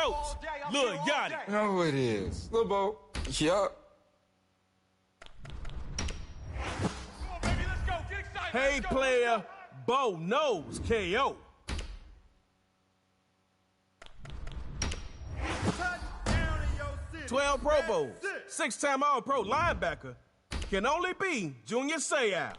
Coach, Lil Yachty. No, it is. Lil Bo. Yup. Hey, player, Bo knows KO. Touchdown. 12 Pro Bowls, 6-time All-Pro linebacker, can only be Junior Seau.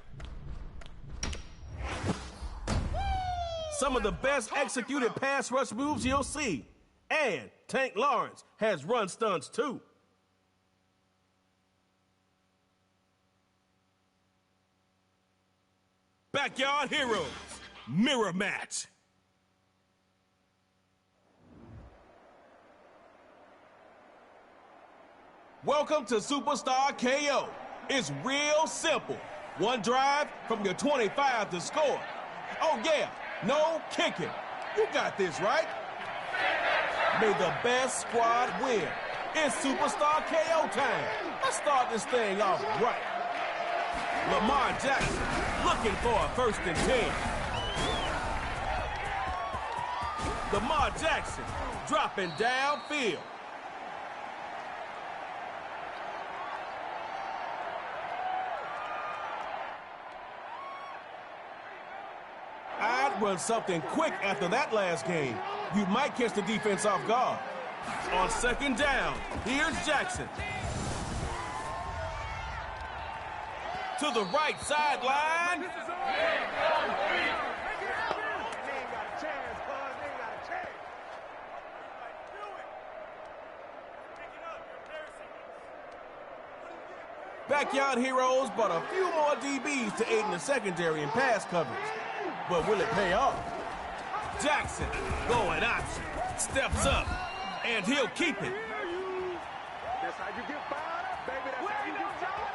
Some of the best executed pass rush moves you'll see. And Tank Lawrence has run stunts too. Backyard Heroes, mirror match. Welcome to Superstar KO. It's real simple. One drive from your 25 to score. Oh yeah, no kicking. You got this, right? May the best squad win. It's Superstar KO time. Let's start this thing off right. Lamar Jackson looking for a 1st and 10. Lamar Jackson dropping downfield. I'd run something quick after that last game. You might catch the defense off guard. On 2nd down, here's Jackson. To the right sideline. Backyard Heroes brought a few more DBs to aid in the secondary and pass coverage. But will it pay off? Jackson going option, steps up, and he'll keep it. That's how you get fired up, baby. That's how you get fired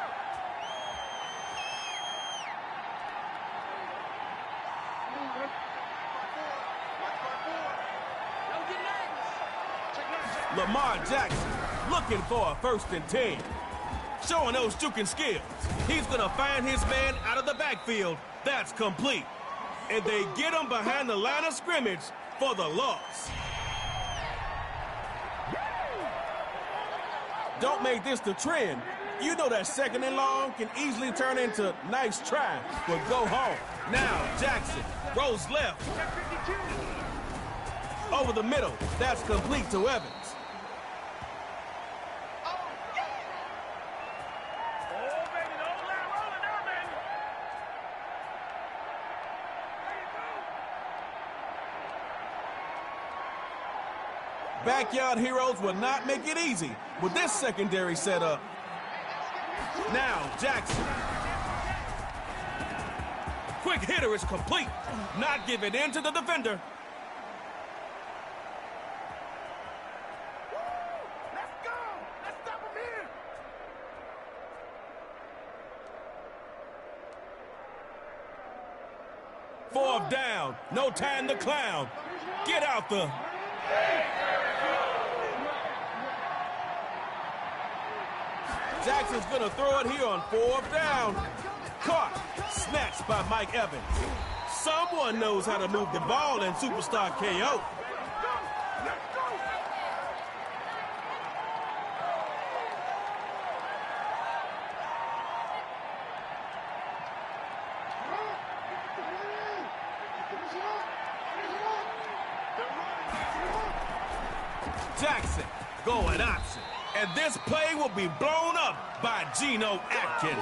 up. Lamar Jackson looking for a 1st and 10. Showing those juking skills. He's going to find his man out of the backfield. That's complete. And they get him behind the line of scrimmage for the loss. Don't make this the trend. You know that 2nd and long can easily turn into nice try, but go home. Now Jackson rolls left. Over the middle. That's complete to Evans. Backyard Heroes will not make it easy with this secondary setup. Now Jackson. Quick hitter is complete. Not giving in to the defender. Let's go! Let's stop him here! 4th down. No time to clown. Get out the... Jackson's gonna throw it here on 4th down. Caught, snatched by Mike Evans. Someone knows how to move the ball in Superstar KO. Jackson going option. And this play will be blown up by Geno Atkins.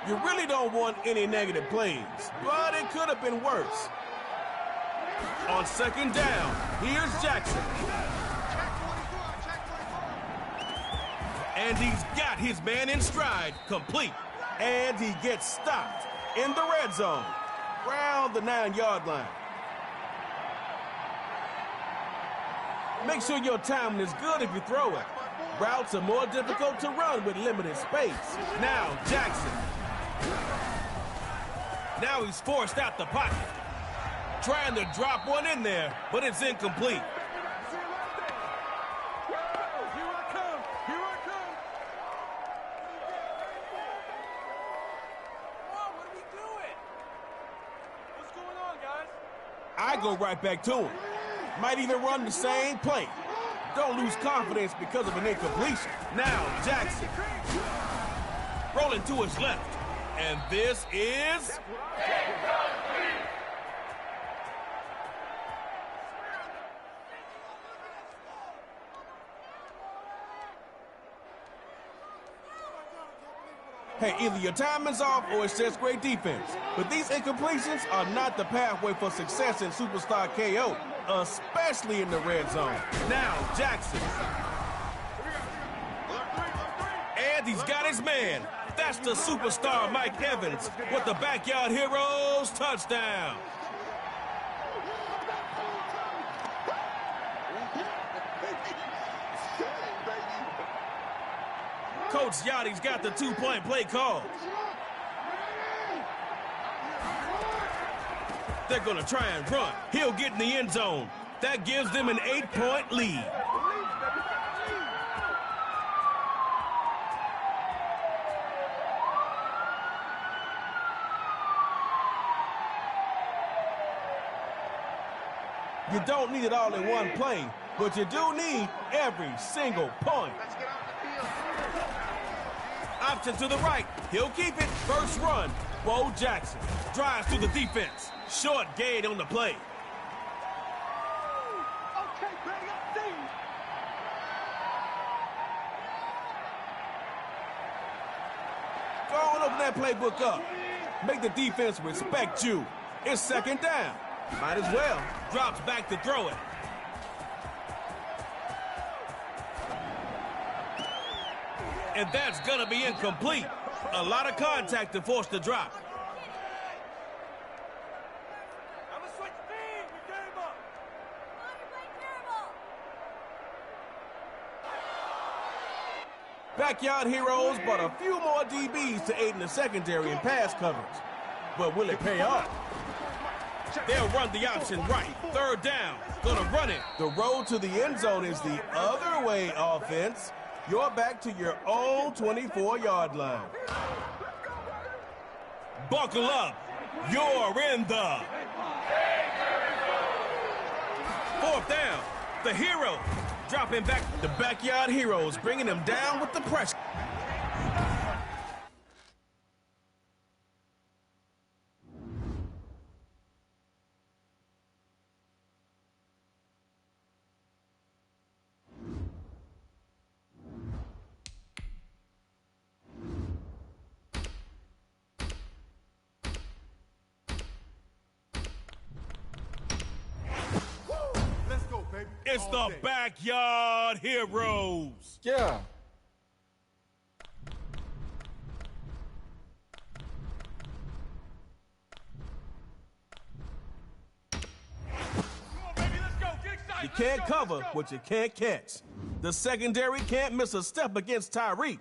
You really don't want any negative plays, but it could have been worse. On 2nd down, here's Jackson. And he's got his man in stride, complete. And he gets stopped in the red zone, around the 9-yard line. Make sure your timing is good if you throw it. Routes are more difficult to run with limited space. Now, Jackson. Now he's forced out the pocket. Trying to drop one in there, but it's incomplete. I go right back to him. Might even run the same play. Don't lose confidence because of an incompletion. Now, Jackson. Rolling to his left. And this is... Hey, either your timing's off or it's just great defense. But these incompletions are not the pathway for success in Superstar KO, especially in the red zone. Now, Jackson. And he's got his man. That's the superstar Mike Evans with the Backyard Heroes touchdown. Coach Yachty's got the two-point play call. They're going to try and run. He'll get in the end zone. That gives them an 8-point lead. You don't need it all in one play, but you do need every single point. Option to the right. He'll keep it. First run. Bo Jackson drives through the defense. Short gain on the play. Go on, open that playbook up. Make the defense respect you. It's second down. Might as well. Drops back to throw it. And that's gonna be incomplete. A lot of contact to force the drop. I'm a switch speed. We gave up. Backyard Heroes brought a few more DBs to aid in the secondary and pass coverage. But will it pay off? They'll run the option right. Third down. Gonna run it. The road to the end zone is the other way, offense. You're back to your own 24-yard line. Buckle up. You're in the... Fourth down. The Hero dropping back. The Backyard Heroes bringing them down with the pressure. It's the Backyard Heroes. Yeah. You can't cover what you can't catch. The secondary can't miss a step against Tyreek.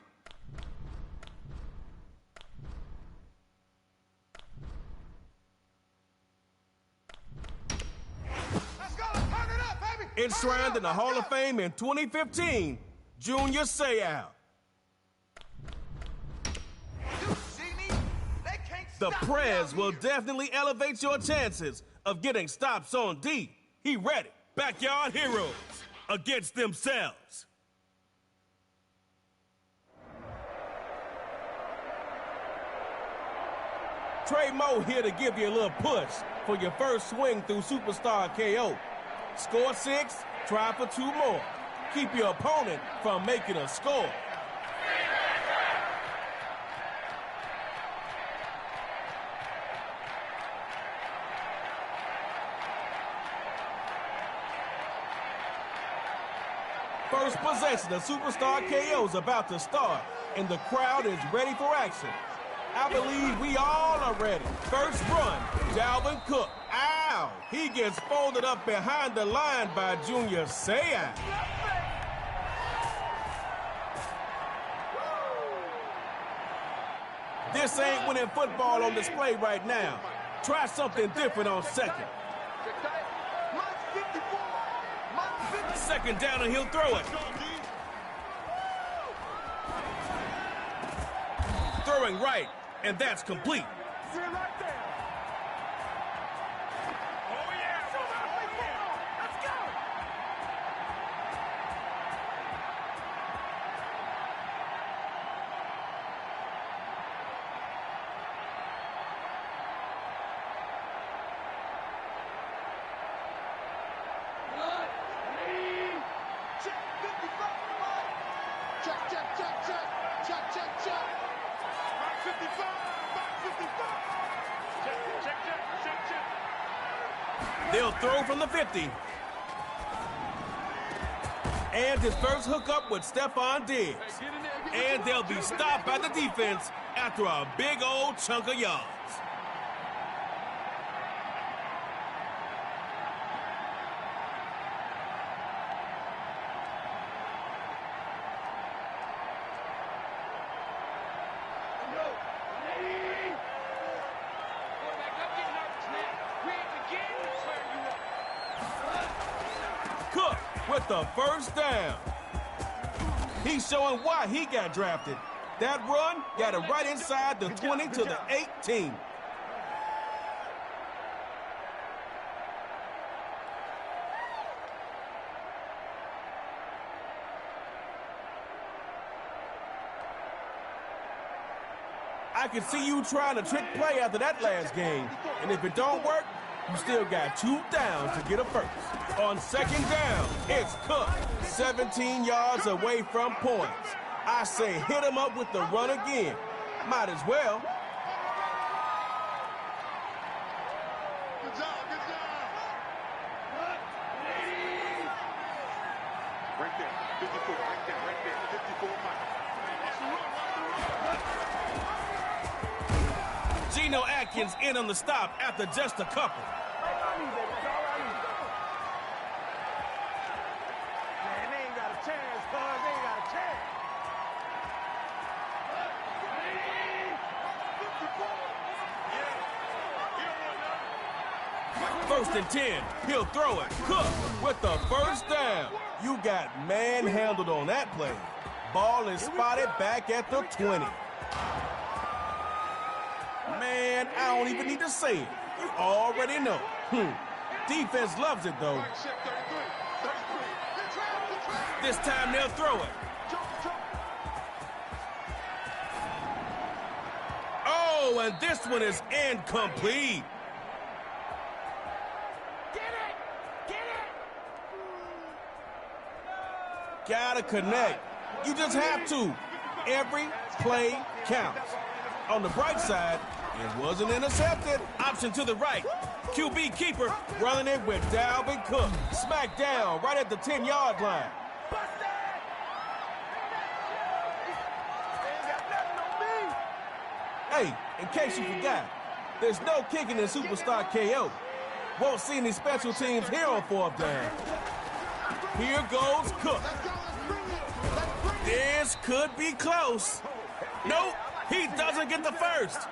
Enshrined in the Hall of Fame in 2015, Junior Seau. The Prez will definitely elevate your chances of getting stops on D. He ready. Backyard Heroes against themselves. Trey Moe here to give you a little push for your first swing through Superstar KO. Score 6, try for 2 more. Keep your opponent from making a score. First possession of Superstar KO is about to start, and the crowd is ready for action. I believe we all are ready. First run, Dalvin Cook. Ow! He gets folded up behind the line by Junior Seau. This ain't winning football on display right now. Try something different on second. Second down and he'll throw it. Throwing right, and that's complete. They'll throw from the 50. And his first hookup with Stephon Diggs. And they'll be stopped by the defense after a big old chunk of yards. Cook with the first down. He's showing why he got drafted. That run got him right inside the 20 to the 18. I can see you trying to trick play after that last game. And if it don't work, you still got 2 downs to get a first. On second down, it's Cook, 17 yards away from points. I say hit him up with the run again. Might as well. Good job, good job. Right there, 54, right there, 54 miles. Geno Atkins in on the stop after just a couple. First and 10, he'll throw it. Cook with the first down. You got manhandled on that play. Ball is spotted back at the 20. Man, I don't even need to say it. You already know. Defense loves it, though. This time they'll throw it. Oh, and this one is incomplete. Gotta connect. You just have to. Every play counts. On the bright side, it wasn't intercepted. Option to the right. QB keeper running it with Dalvin Cook. Smack down right at the 10-yard line. Hey, in case you forgot, there's no kicking in Superstar KO. Won't see any special teams here on 4th down. Here goes Cook. This could be close. Nope, he doesn't get the first.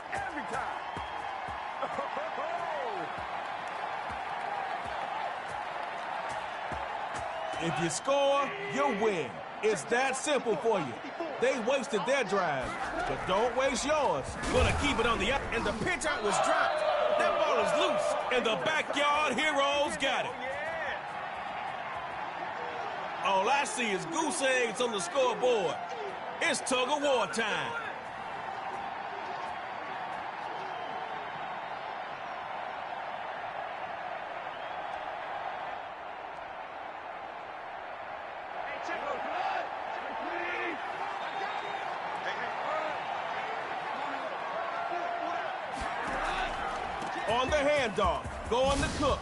If you score, you win. It's that simple for you. They wasted their drive, but don't waste yours. Gonna keep it on the up, and the pitch out was dropped. That ball is loose, and the backyard heroes got it. All I see is goose eggs on the scoreboard. It's tug-of-war time. On the handoff, going to Cook.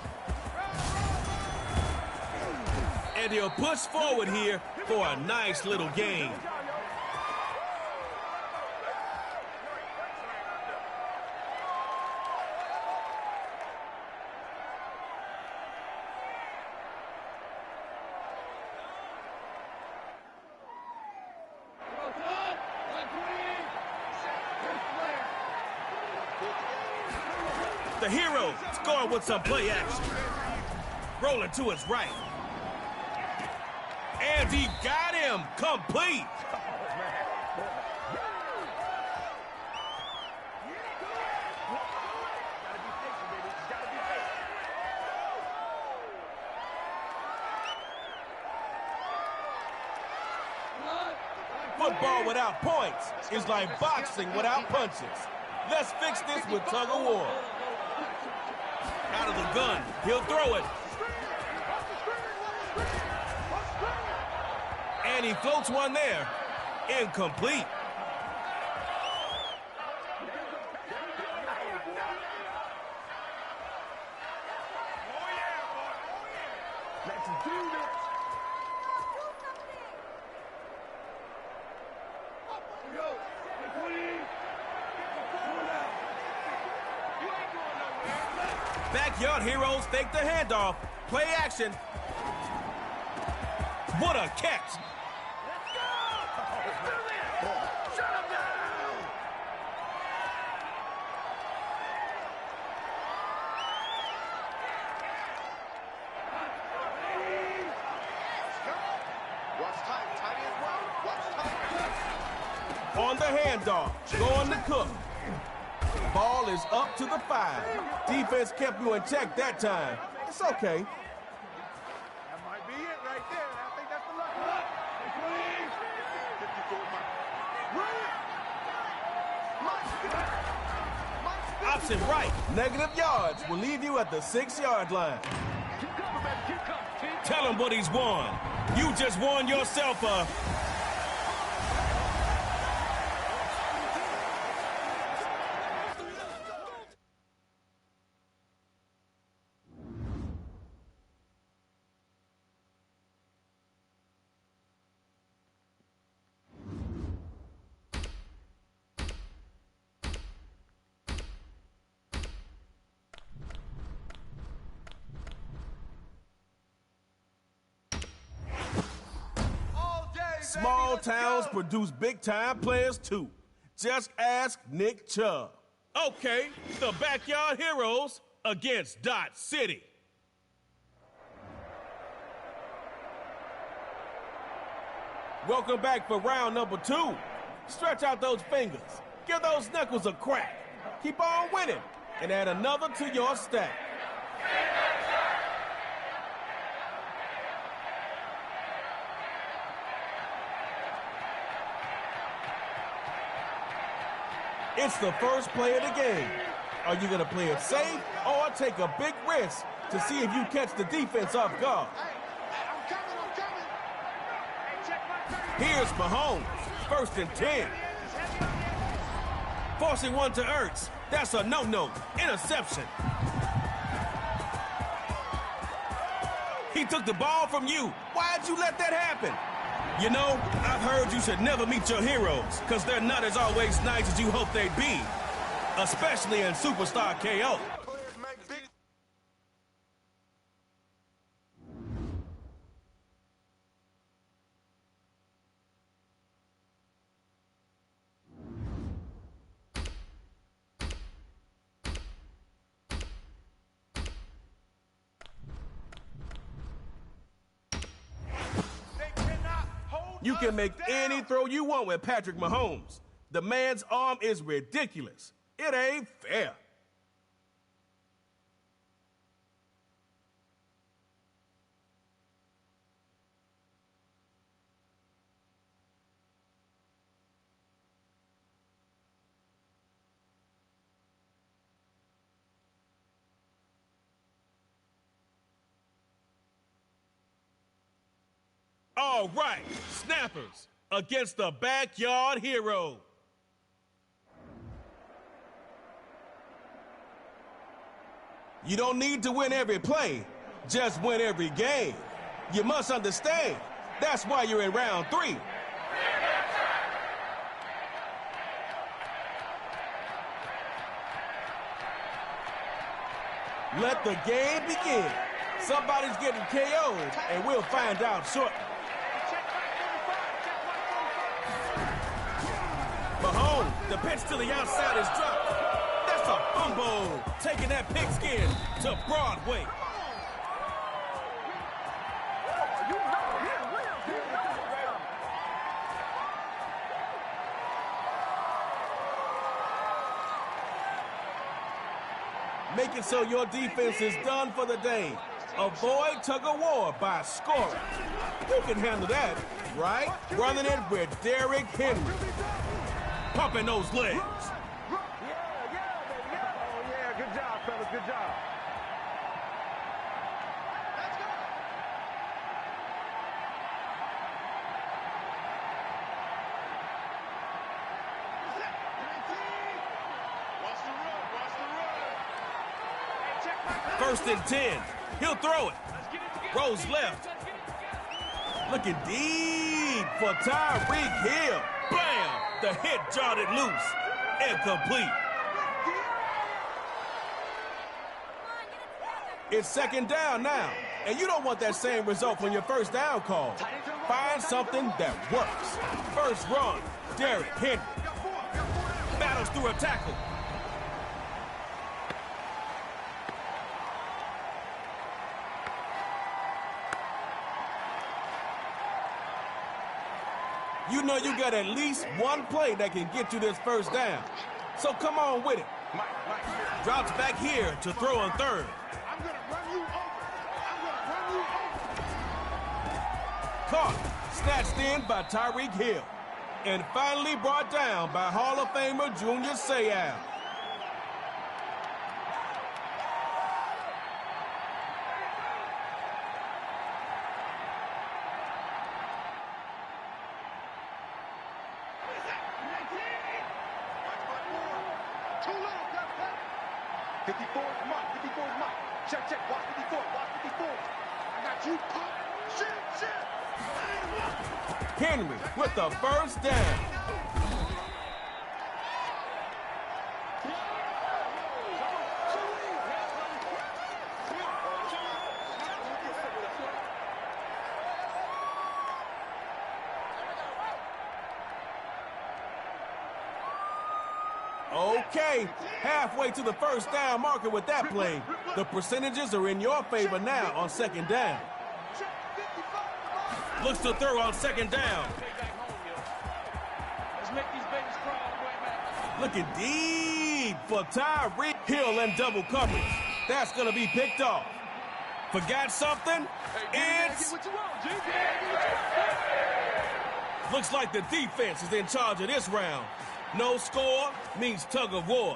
And he'll push forward here for a nice little gain. The hero scored with some play action. Rolling to his right. And he got him complete. Football without points is like boxing without punches. Let's fix this with tug-of-war. Out of the gun, he'll throw it. And he floats one there. Incomplete. Backyard heroes fake the handoff. Play action. What a catch. Let's go! Let's do this! Shut him down! Watch time. Time as well. Watch time. On the handoff. Going to Cook. Ball is up to the 5. Defense kept you in check that time. It's okay. That might be it right there. I think that's the luck. Option right. Negative yards will leave you at the 6-yard line. Tell him what he's won. You just won yourself a... Small towns produce big-time players, too. Just ask Nick Chubb. Okay, the Backyard Heroes against Dot City. Welcome back for round number 2. Stretch out those fingers. Give those knuckles a crack. Keep on winning and add another to your stack. It's the first play of the game. Are you going to play it safe or take a big risk to see if you catch the defense off guard? Here's Mahomes, 1st and 10. Forcing one to Ertz. That's a no-no. Interception. He took the ball from you. Why'd you let that happen? You know, I've heard you should never meet your heroes, because they're not as always nice as you hope they'd be. Especially in Superstar KO. You can make any throw you want with Patrick Mahomes. The man's arm is ridiculous. It ain't fair. All right, snappers against the Backyard Hero. You don't need to win every play, just win every game. You must understand, that's why you're in round 3. Let the game begin. Somebody's getting KO'd, and we'll find out shortly. Mahomes, the pitch to the outside is dropped. That's a fumble, taking that pigskin to Broadway. Make it so your defense is done for the day. Avoid tug-of-war by scoring. You can handle that, right? Running it with Derrick Henry. Pumping those legs. Yeah, good job, fellas, good job. First and 10. He'll throw it. Rolls left. Looking deep for Tyreek Hill. Bam! The hit jarred it loose. Incomplete. It's second down now, and you don't want that same result from your first down call. Find something that works. First run, Derrick Henry. Battles through a tackle. You know you got at least one play that can get you this first down. So come on with it. Drops back here to throw on third. I'm going to run you over. I'm going to run you over. Caught, snatched in by Tyreek Hill. And finally brought down by Hall of Famer Junior Seau. Too little, got that. 54 is mine. 54 is mine. Check, check. Watch 54. Watch 54. I got you. Pop. Shit. Henry with the first down. Okay, halfway to the first down marker with that play. The percentages are in your favor now on second down. Looks to throw on second down. Let's make these babies cry all the way back. Looking deep for Tyreek Hill and double coverage. That's going to be picked off. Forgot something? It's... Looks like the defense is in charge of this round. No score means tug of war.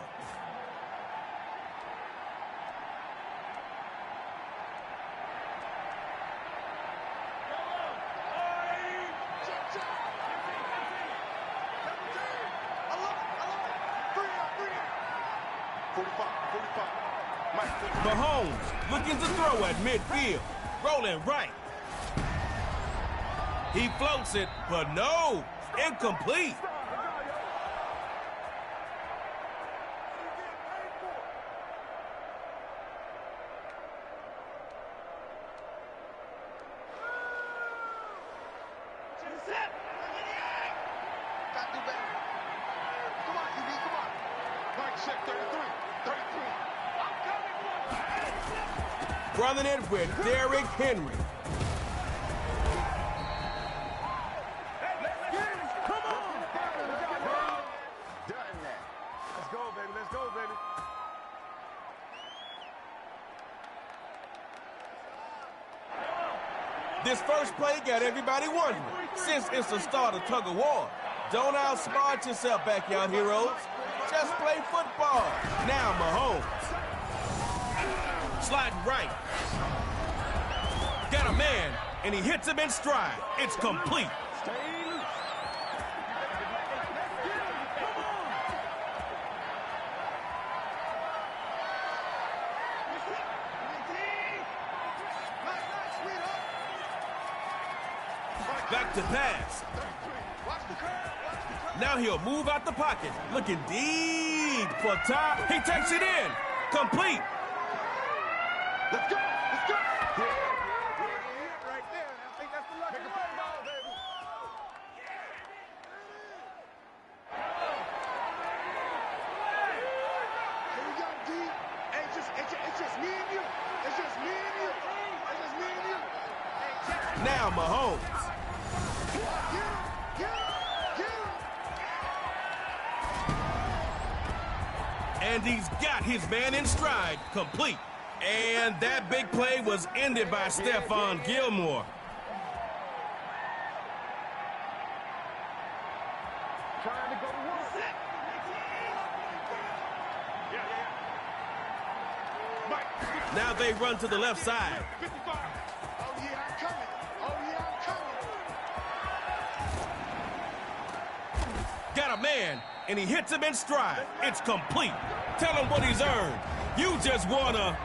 Mahomes looking to throw at midfield. Rolling right. He floats it, but no, incomplete. Running it with Derrick Henry. Come on! Done that. Let's go, baby. Let's go, baby. This first play got everybody wondering. Since it's the start of tug of war, don't outsmart yourself, backyard heroes. Just play football. Now Mahomes. Sliding right. Got a man, and he hits him in stride. It's complete. Back to pass. Now he'll move out the pocket. Looking deep for top. He takes it in. Complete. Let's go! Let's go! Yeah, right there. I think that's the lucky ball, baby. Here we go, D. Hey, it's just me and you. It's just me and you. It's just me and you. Hey, now Mahomes. And he's got his man in stride. Complete. And that big play was ended by Stephon Gilmore. Trying to go to work. Now they run to the left side. 55. Oh, yeah, I'm coming. Oh, yeah, I'm coming. Got a man, and he hits him in stride. It's complete. Tell him what he's earned. You just won a...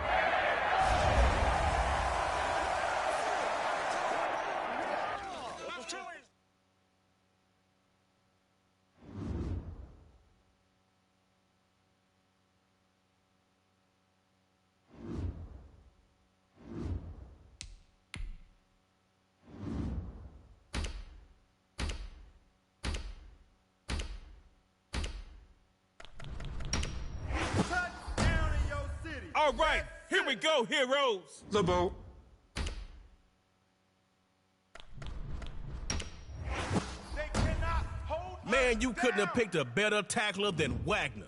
All right, here we go, heroes. Lebo. They cannot hold Man, us you couldn't have down. picked a better tackler than Wagner.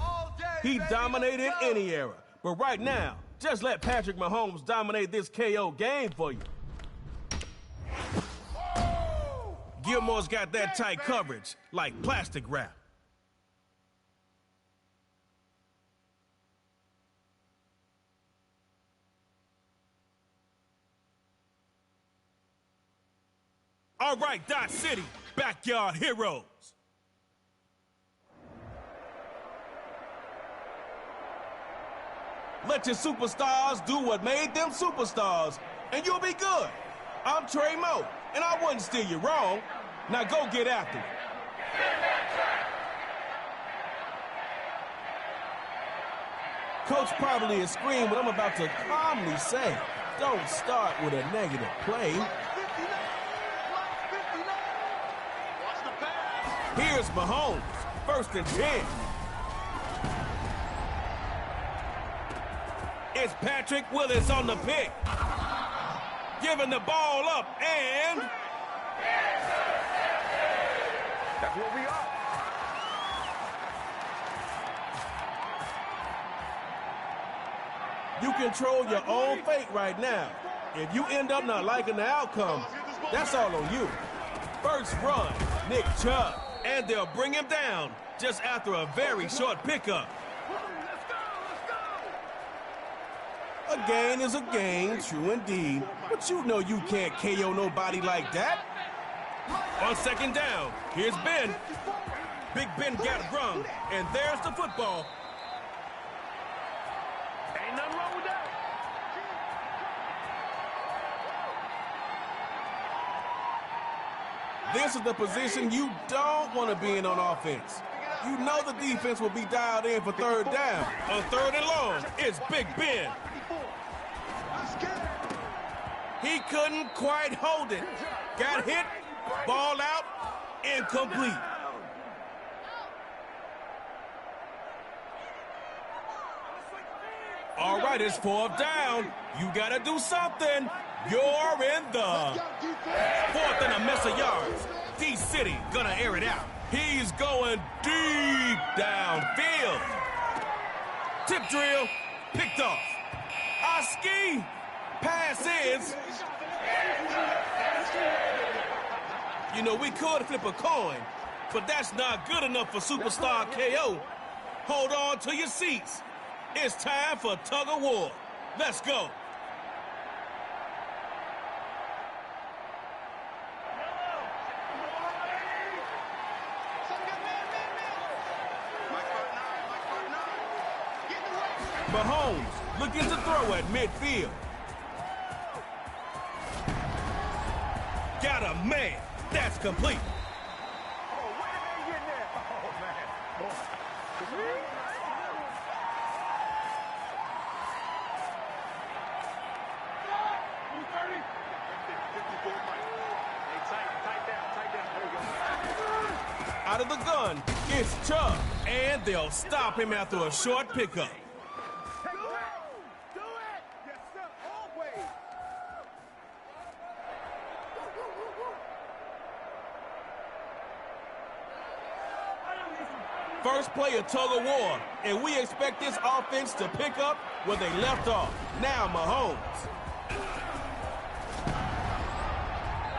All day, He baby, dominated let's go. any era. But right now, just let Patrick Mahomes dominate this KO game for you. Gilmore's got that tight coverage, like plastic wrap. All right, Dot City, backyard heroes. Let your superstars do what made them superstars, and you'll be good. I'm Trey Moe, and I wouldn't steer you wrong. Now go get after it. Coach probably is screaming what I'm about to calmly say. Don't start with a negative play. 59, 59. Watch the pass. Here's Mahomes, 1st and 10. It's Patrick Willis on the pick. Giving the ball up, and That's what we are. you control your own fate right now. If you end up not liking the outcome, that's all on you. First run, Nick Chubb, and they'll bring him down just after a very short pickup. A gain is a gain, true indeed, but you know you can't KO nobody like that. On 2nd down, here's Ben. Big Ben got rung, and there's the football. Ain't nothing wrong with that. This is the position you don't want to be in on offense. You know the defense will be dialed in for 3rd down. On 3rd and long, it's Big Ben. He couldn't quite hold it. Got hit, ball out, incomplete. All right, it's 4th down. You got to do something. You're in the 4th and a mess of yards. D-City gonna air it out. He's going deep downfield. Tip drill, picked off. Oski, pass is. You know, we could flip a coin, but that's not good enough for Superstar KO. Hold on to your seats. It's time for tug of war. Let's go. Mahomes looking to throw at midfield. Got a man. That's complete. Oh, where did they get that? Oh, man. Out of the gun, it's Chubb, and they'll stop him after a short pickup. Do it! Yes, sir. Always. First play of tug of war, and we expect this offense to pick up where they left off. Now Mahomes.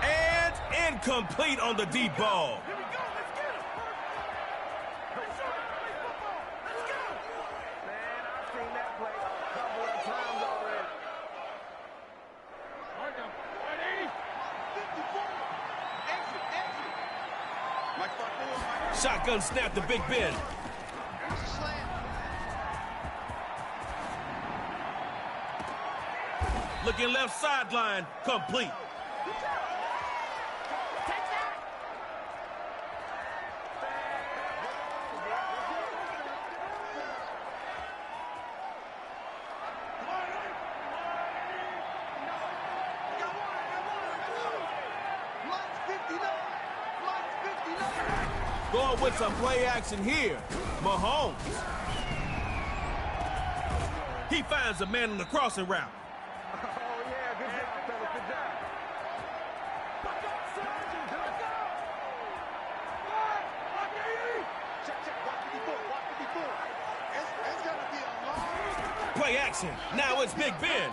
And incomplete on the deep ball. Shotgun snap to Big Ben. Looking left sideline, complete. Going with some play action here. Mahomes. He finds a man on the crossing route. Oh, yeah, good job, fellas, good job. Check, watch 54, watch 54. It's going to be a long... Play action. Now it's Big Ben.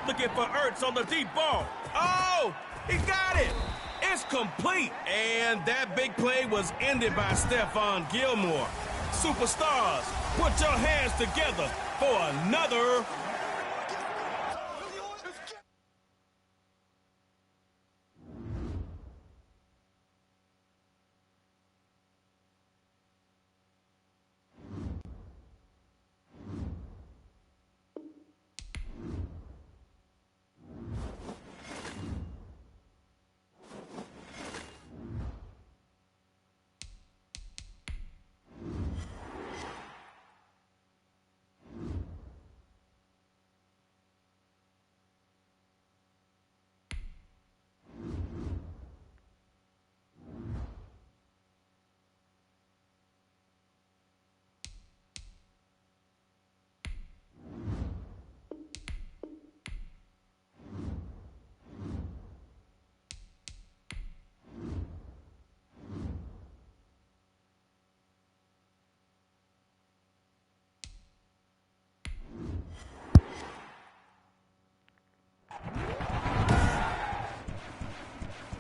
Looking for Ertz on the deep ball. Oh, he got it. It's complete. And that big play was ended by Stephon Gilmore. Superstars, put your hands together for another.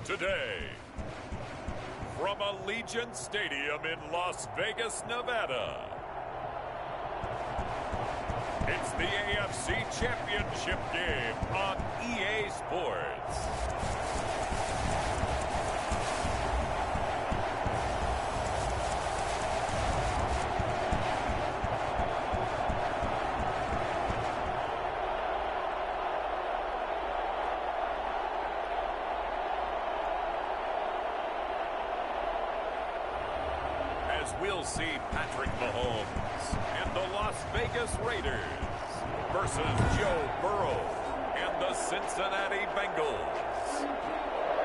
Today, from Allegiant Stadium in Las Vegas, Nevada, it's the AFC Championship game on EA Sports. We'll see Patrick Mahomes and the Las Vegas Raiders versus Joe Burrow and the Cincinnati Bengals.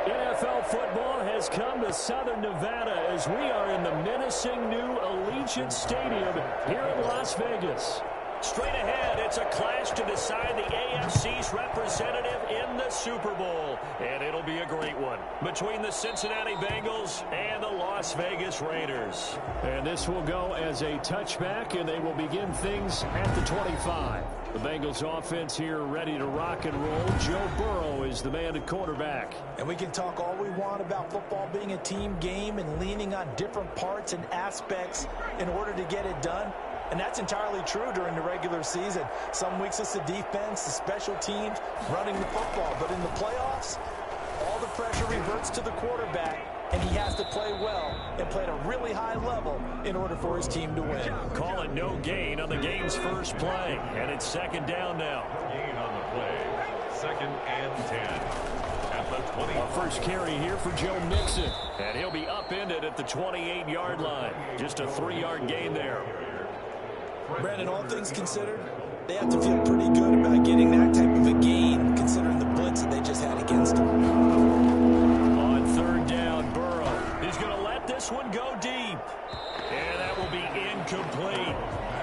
NFL football has come to Southern Nevada as we are in the menacing new Allegiant Stadium here in Las Vegas. Straight ahead, it's a clash to decide the AFC's representative in the Super Bowl. And it'll be a great one between the Cincinnati Bengals and the Las Vegas Raiders. And this will go as a touchback, and they will begin things at the 25. The Bengals offense here ready to rock and roll. Joe Burrow is the man at quarterback. And we can talk all we want about football being a team game and leaning on different parts and aspects in order to get it done. And that's entirely true during the regular season. Some weeks it's the defense, the special teams, running the football. But in the playoffs, all the pressure reverts to the quarterback, and he has to play well and play at a really high level in order for his team to win. Call it no gain on the game's first play, and it's second down now. Gain on the play, 2nd and 10. At the 20. Our first carry here for Joe Mixon, and he'll be upended at the 28-yard line. Just a 3-yard gain there. Brandon, all things considered, they have to feel pretty good about getting that type of a gain, considering the blitz that they just had against them. On 3rd down, Burrow. He's going to let this one go deep. And that will be incomplete.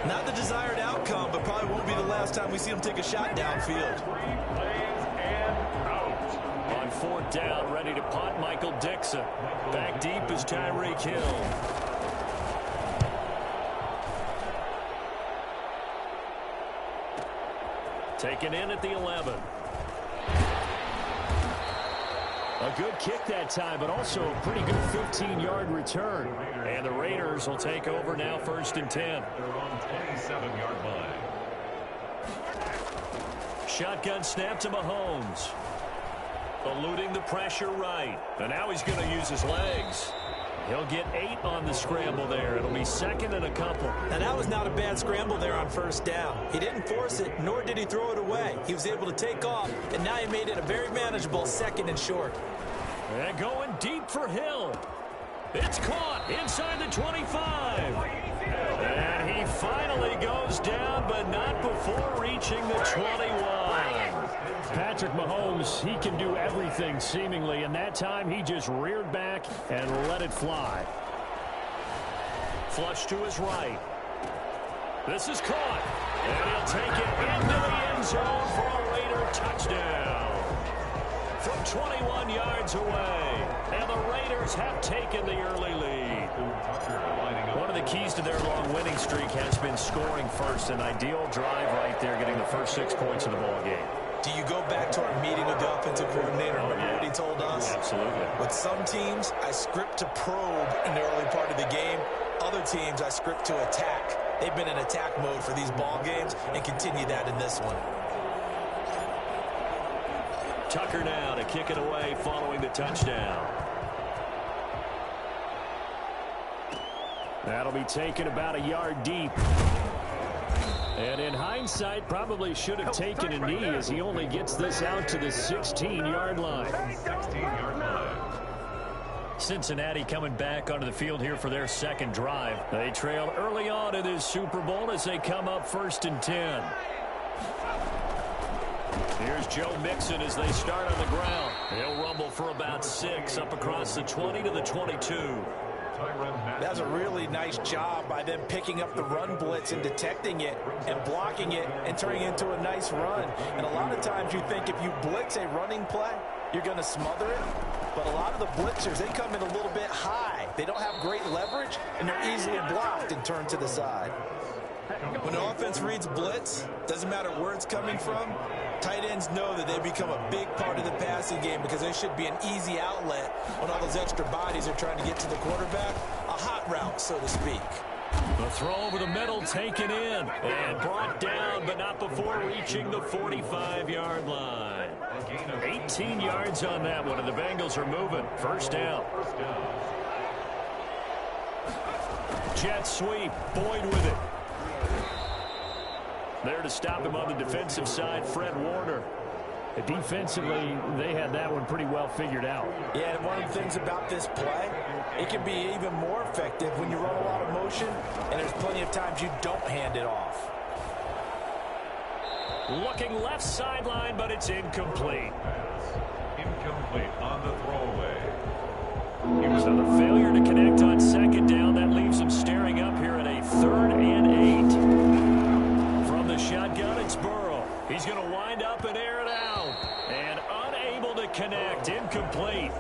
Not the desired outcome, but probably won't be the last time we see him take a shot downfield. 3 plays and out. On 4th down, ready to punt, Michael Dixon. Back deep is Tyreek Hill. Taken in at the 11. A good kick that time, but also a pretty good 15-yard return. And the Raiders will take over now 1st and 10. They're on 27-yard line. Shotgun snap to Mahomes. Eluding the pressure right. And now he's going to use his legs. He'll get 8 on the scramble there. It'll be 2nd and a couple. Now, that was not a bad scramble there on 1st down. He didn't force it, nor did he throw it away. He was able to take off, and now he made it a very manageable 2nd and short. And going deep for Hill. It's caught inside the 25. And he finally goes down, but not before reaching the 21. Patrick Mahomes, he can do everything seemingly, and that time he just reared back and let it fly. Flush to his right. This is caught, and he'll take it into the end zone for a Raider touchdown. From 21 yards away, and the Raiders have taken the early lead. One of the keys to their long winning streak has been scoring first. An ideal drive right there, getting the first 6 points of the ball game. Do you go back to our meeting with the offensive coordinator? Remember what he told us? Absolutely. With some teams, I script to probe in the early part of the game. Other teams, I script to attack. They've been in attack mode for these ball games and continue that in this one. Tucker now to kick it away following the touchdown. That'll be taken about a yard deep. And in hindsight, probably should have taken a knee as he only gets this out to the 16-yard line. Cincinnati coming back onto the field here for their second drive. They trail early on in this Super Bowl as they come up 1st and 10. Here's Joe Mixon as they start on the ground. He'll rumble for about 6 up across the 20 to the 22. That's a really nice job by them picking up the run blitz and detecting it and blocking it and turning it into a nice run. And a lot of times you think if you blitz a running play, you're going to smother it. But a lot of the blitzers, they come in a little bit high. They don't have great leverage, and they're easily blocked and turned to the side. When the offense reads blitz, doesn't matter where it's coming from, tight ends know that they become a big part of the passing game because they should be an easy outlet when all those extra bodies are trying to get to the quarterback. A hot route, so to speak. The throw over the middle taken in and brought down, but not before reaching the 45-yard line. 18 yards on that one, and the Bengals are moving. First down. Jet sweep. Boyd with it. There to stop him on the defensive side, Fred Warner. Defensively, they had that one pretty well figured out. Yeah, and one of the things about this play, it can be even more effective when you run a lot of motion, and there's plenty of times you don't hand it off. Looking left sideline, but it's incomplete. Incomplete on the throwaway. So the failure to connect on second down, that leaves him staring up here at a 3rd and 8. From the shotgun, it's Burrow. He's going to wind up and air it out. And unable to connect. Incomplete.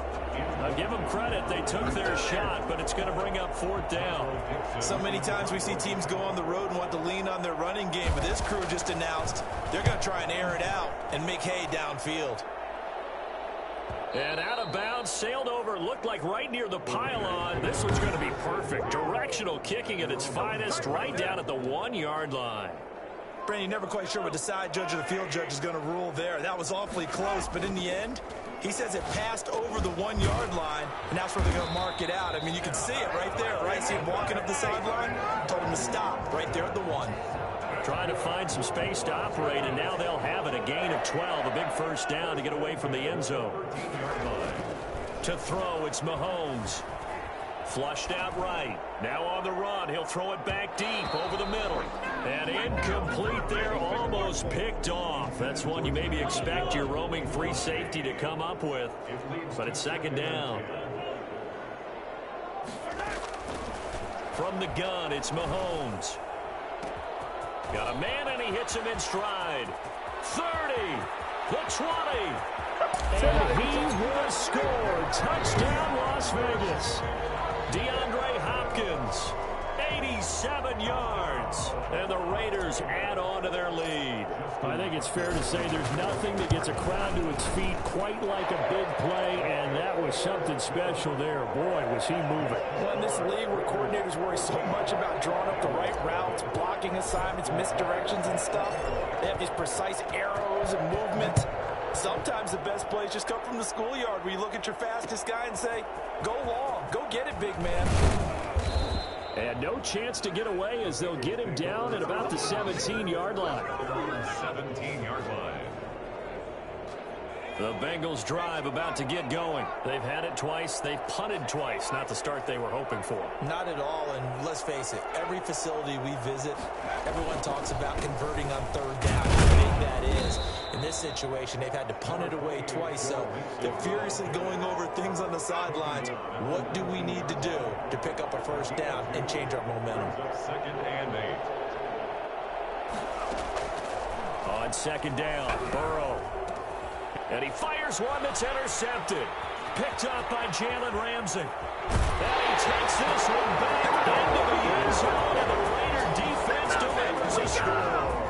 I'll give them credit. They took their shot, but it's going to bring up 4th down. So many times we see teams go on the road and want to lean on their running game, but this crew just announced they're going to try and air it out and make hay downfield. And out of bounds, sailed over, looked like right near the pylon. This one's going to be perfect. Directional kicking at its finest, right down at the 1-yard line. Brandon, you're never quite sure what the side judge or the field judge is going to rule there. That was awfully close, but in the end, he says it passed over the 1-yard line, and that's where they're going to mark it out. I mean, you can see it right there, right? See him walking up the sideline? Told him to stop right there at the 1. Trying to find some space to operate, and now they'll have it. A gain of 12, a big first down to get away from the end zone. To throw, it's Mahomes. Flushed out right. Now on the run, he'll throw it back deep over the middle. And incomplete there, almost picked off. That's one you maybe expect your roaming free safety to come up with. But it's second down. From the gun, it's Mahomes. Got a man, and he hits him in stride. 30, the 20. And he will score. Touchdown, Las Vegas. DeAndre Hopkins, 87 yards. And the Raiders add on to their lead. I think it's fair to say there's nothing that gets a crowd to its feet quite like a big play, and that was something special there. Boy, was he moving. Well, in this league where coordinators worry so much about drawing up the right routes, blocking assignments, misdirections and stuff, they have these precise arrows and movements. Sometimes the best plays just come from the schoolyard where you look at your fastest guy and say, go long, go get it, big man. And no chance to get away as they'll get him down at about the 17-yard line. 17-yard line. The Bengals drive about to get going. They've had it twice. They've punted twice. Not the start they were hoping for. Not at all, and let's face it, every facility we visit, everyone talks about converting on 3rd down, how big that is. In this situation, they've had to punt it away twice, so they're furiously going over things on the sidelines. What do we need to do to pick up a first down and change our momentum? Second and 8. On second down, Burrow. And he fires one that's intercepted. Picked up by Jalen Ramsey. And he takes this one back into the end zone, and the Raider defense delivers a score.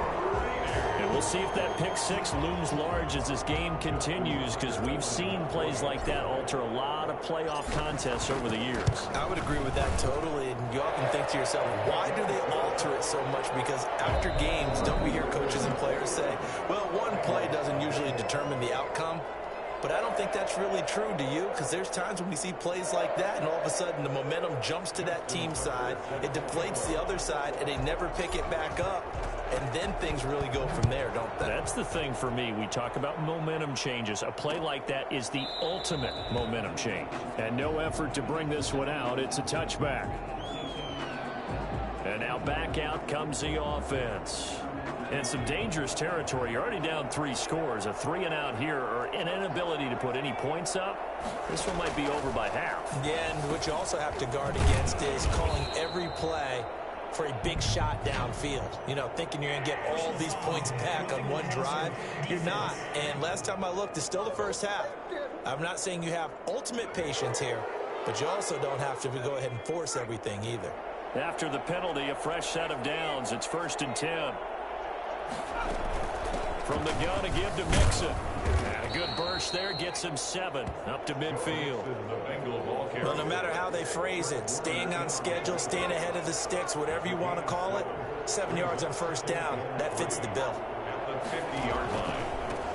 And we'll see if that pick six looms large as this game continues, because we've seen plays like that alter a lot of playoff contests over the years. I would agree with that totally, and you often think to yourself, why do they alter it so much? Because after games, don't we hear coaches and players say, well, one play doesn't usually determine the outcome? But I don't think that's really true, do you? Because there's times when we see plays like that, and all of a sudden the momentum jumps to that team side, it deflates the other side, and they never pick it back up. And then things really go from there, don't they? That's the thing for me. We talk about momentum changes. A play like that is the ultimate momentum change. And no effort to bring this one out. It's a touchback. And now back out comes the offense. And some dangerous territory. You're already down 3 scores. A 3-and-out here, or an inability to put any points up. This one might be over by half. Yeah, and what you also have to guard against is calling every play for a big shot downfield. You know, thinking you're going to get all these points back on one drive. You're not. And last time I looked, it's still the first half. I'm not saying you have ultimate patience here, but you also don't have to go ahead and force everything either. After the penalty, a fresh set of downs. It's 1st and 10. From the gun to give to Mixon. And a good burst there gets him 7 up to midfield. Well, no matter how they phrase it, staying on schedule, staying ahead of the sticks, whatever you want to call it, 7 yards on first down, that fits the bill. At the 50-yard line.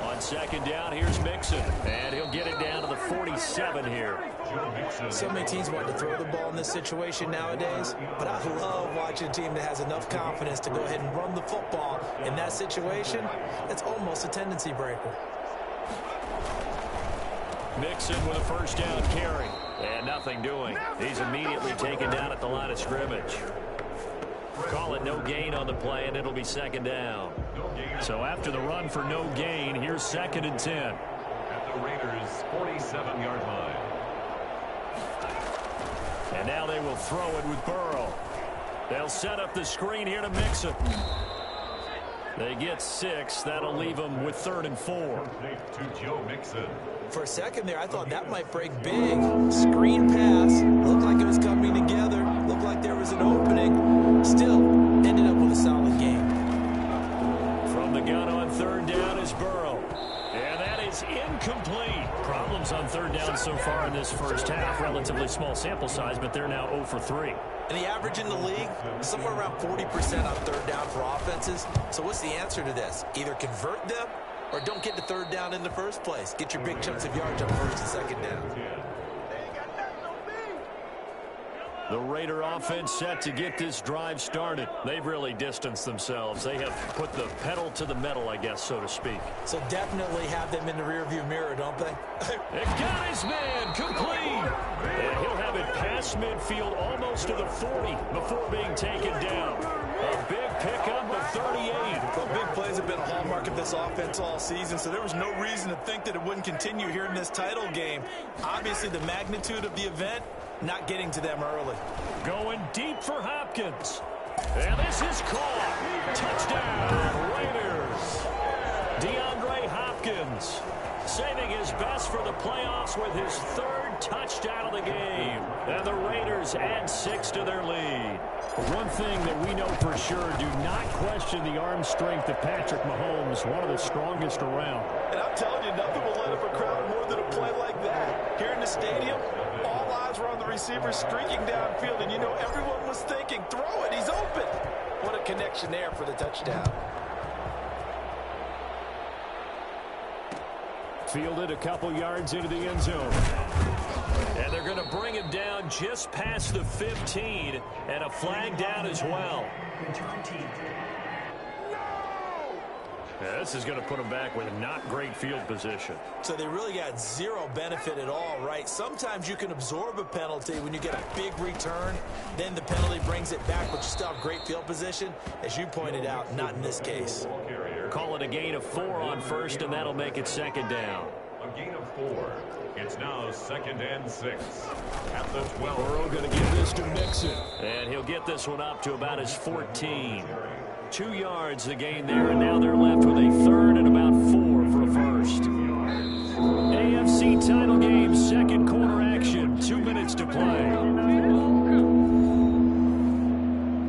On second down, here's Mixon. And he'll get it down to the 47 here. So many teams want to throw the ball in this situation nowadays, but I love watching a team that has enough confidence to go ahead and run the football. In that situation, it's almost a tendency breaker. Mixon with a first down carry. And nothing doing. He's immediately taken down at the line of scrimmage. Call it no gain on the play, and it'll be second down. So after the run for no gain, here's 2nd and 10. At the Raiders' 47-yard line. And now they will throw it with Burrow. They'll set up the screen here to Mixon. They get 6. That'll leave them with 3rd and 4. To Joe Mixon. For a second there, I thought that might break big. Screen pass. Looked like it was coming together. Looked like there was an opening. Still, ended up with a solid game. From the gun on 3rd down is Burrow. And that is incomplete. Problems on 3rd down so far in this first half. Relatively small sample size, but they're now 0 for 3. And the average in the league, somewhere around 40% on 3rd down for offenses. So what's the answer to this? Either convert them or don't get to 3rd down in the first place. Get your big chunks of yards on 1st and 2nd down. The Raider offense set to get this drive started. They've really distanced themselves. They have put the pedal to the metal, I guess, so to speak. So definitely have them in the rearview mirror, don't they? It got his man complete. And he'll have it past midfield almost to the 40 before being taken down. A big pickup of 38. Well, big plays have been a hallmark of this offense all season, so there was no reason to think that it wouldn't continue here in this title game. Obviously, the magnitude of the event, not getting to them early. Going deep for Hopkins. And this is caught. Touchdown, Raiders. DeAndre Hopkins saving his best for the playoffs with his 3rd touchdown of the game. And the Raiders add 6 to their lead. One thing that we know for sure, do not question the arm strength of Patrick Mahomes, one of the strongest around. And I'm telling you, nothing will let up a crowd more than a play like that. Here in the stadium, all eyes were on the receiver streaking downfield, and you know everyone was thinking, throw it, he's open. What a connection there for the touchdown. Fielded a couple yards into the end zone. And they're going to bring him down just past the 15, and a flag down as well. Yeah, this is going to put them back with not great field position. So they really got zero benefit at all, right? Sometimes you can absorb a penalty when you get a big return. Then the penalty brings it back, but you still have great field position. As you pointed out, not in this case. Call it a a gain of 4 on first, and that'll make it second down. A gain of 4. It's now 2nd and 6 at the 12. Burrow going to give this to Mixon, and he'll get this one up to about his 14. 2 yards the gain there, and now they're left with a 3rd and about 4 for a first. AFC title game, second quarter action, 2 minutes to play.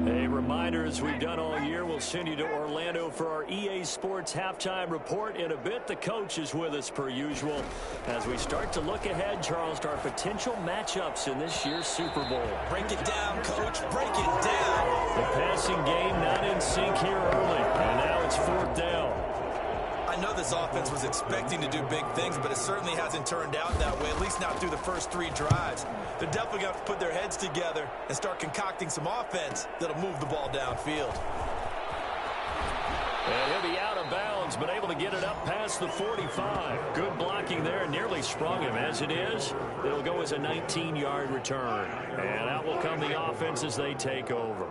A reminder, as we've done all year, we'll send you to Orlando for our EA Sports halftime report. In a bit, the coach is with us per usual as we start to look ahead, Charles, to our potential matchups in this year's Super Bowl. Break it down, Coach. Break it down. The passing game not in sync here early, and now it's 4th down. I know this offense was expecting to do big things, but it certainly hasn't turned out that way, at least not through the first 3 drives. They're definitely going to have to put their heads together and start concocting some offense that'll move the ball downfield. And he'll be out of bounds, but able to get it up past the 45. Good blocking there, and nearly sprung him. As it is, it'll go as a 19-yard return. And out will come the offense as they take over.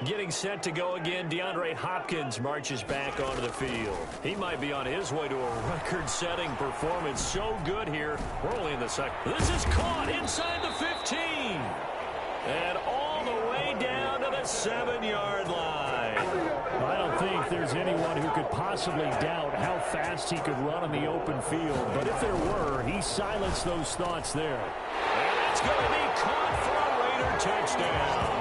Getting set to go again, DeAndre Hopkins marches back onto the field. He might be on his way to a record-setting performance. So good here. We're only in the second. This is caught inside the 15. And all the way down to the 7-yard line. I don't think there's anyone who could possibly doubt how fast he could run on the open field. But if there were, he silenced those thoughts there. And it's going to be caught for a Raider touchdown.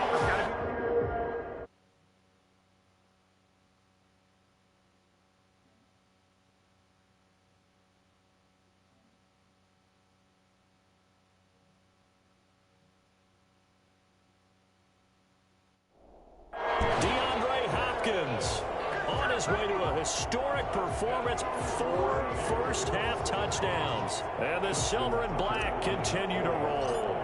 On his way to a historic performance, 4 first-half touchdowns. And the silver and black continue to roll.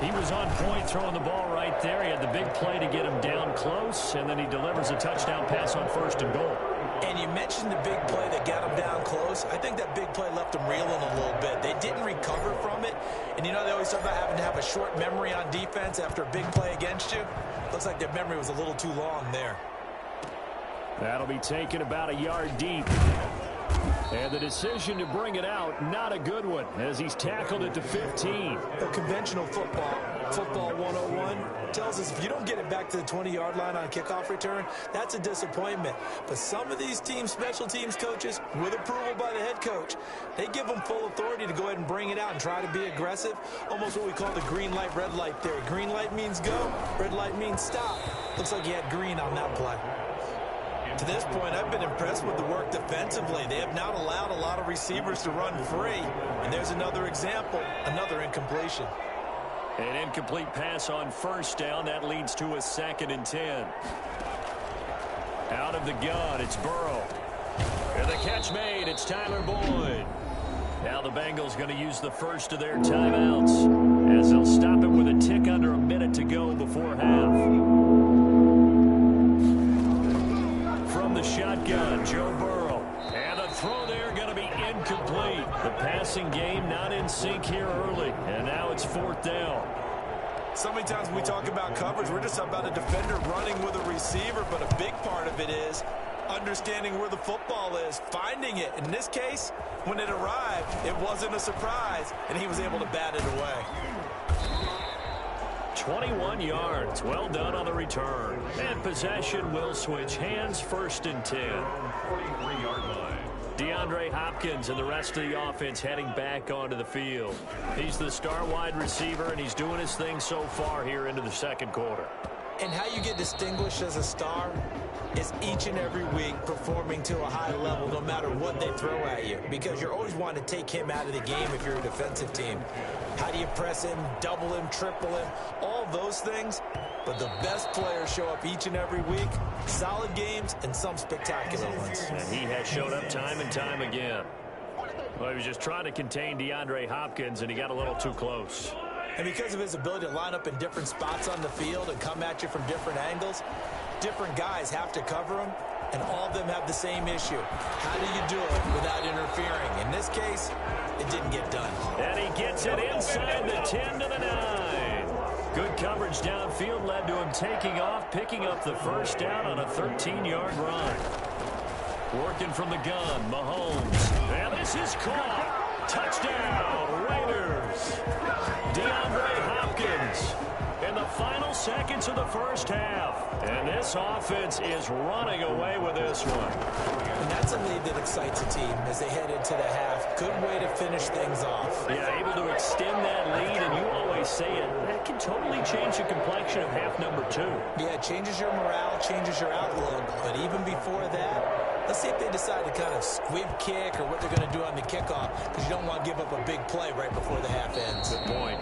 He was on point throwing the ball right there. He had the big play to get him down close, and then he delivers a touchdown pass on 1st and goal. And you mentioned the big play that got him down close. I think that big play left him reeling a little bit. They didn't recover from it. And you know they always talk about having to have a short memory on defense after a big play against you. Looks like their memory was a little too long there. That'll be taken about a yard deep. And the decision to bring it out, not a good one, as he's tackled at the 15. The conventional football 101, tells us if you don't get it back to the 20-yard line on a kickoff return, that's a disappointment. But some of these special teams coaches, with approval by the head coach, they give them full authority to go ahead and bring it out and try to be aggressive. Almost what we call the green light, red light theory. Green light means go, red light means stop. Looks like he had green on that play. To this point, I've been impressed with the work defensively. They have not allowed a lot of receivers to run free. And there's another example, another incompletion. An incomplete pass on 1st down. That leads to a 2nd and 10. Out of the gun, it's Burrow. And the catch made, it's Tyler Boyd. Now the Bengals going to use the first of their timeouts as they'll stop it with a tick under a minute to go before half. From the shotgun, Joe Burrow. And the throw there going to be incomplete. The passing game not in sync here early. And now it's 4th down. So many times when we talk about coverage, we're just about a defender running with a receiver, but a big part of it is understanding where the football is, finding it. In this case, when it arrived, it wasn't a surprise, and he was able to bat it away. 21 yards. Well done on the return. And possession will switch hands, 1st and 10. 43-yard line. DeAndre Hopkins and the rest of the offense heading back onto the field. He's the star wide receiver, and he's doing his thing so far here into the 2nd quarter. And how you get distinguished as a star is each and every week performing to a high level no matter what they throw at you, because you're always wanting to take him out of the game if you're a defensive team. How do you press him, double him, triple him, all those things? But the best players show up each and every week, solid games and some spectacular ones. And he has showed up time and time again. Well, he was just trying to contain DeAndre Hopkins, and he got a little too close. And because of his ability to line up in different spots on the field and come at you from different angles, different guys have to cover him, and all of them have the same issue. How do you do it without interfering? In this case, it didn't get done. And he gets it inside the 10 to the 9. Good coverage downfield led to him taking off, picking up the first down on a 13-yard run. Working from the gun, Mahomes. And this is caught. Touchdown, Raiders. DeAndre Hopkins in the final seconds of the first half. And this offense is running away with this one. And that's a lead that excites a team as they head into the half. Good way to finish things off. Yeah, able to extend that lead, and you always say it, that can totally change the complexion of half number 2. Yeah, it changes your morale, changes your outlook. But even before that, let's see if they decide to kind of squib kick or what they're going to do on the kickoff, because you don't want to give up a big play right before the half ends. Good point.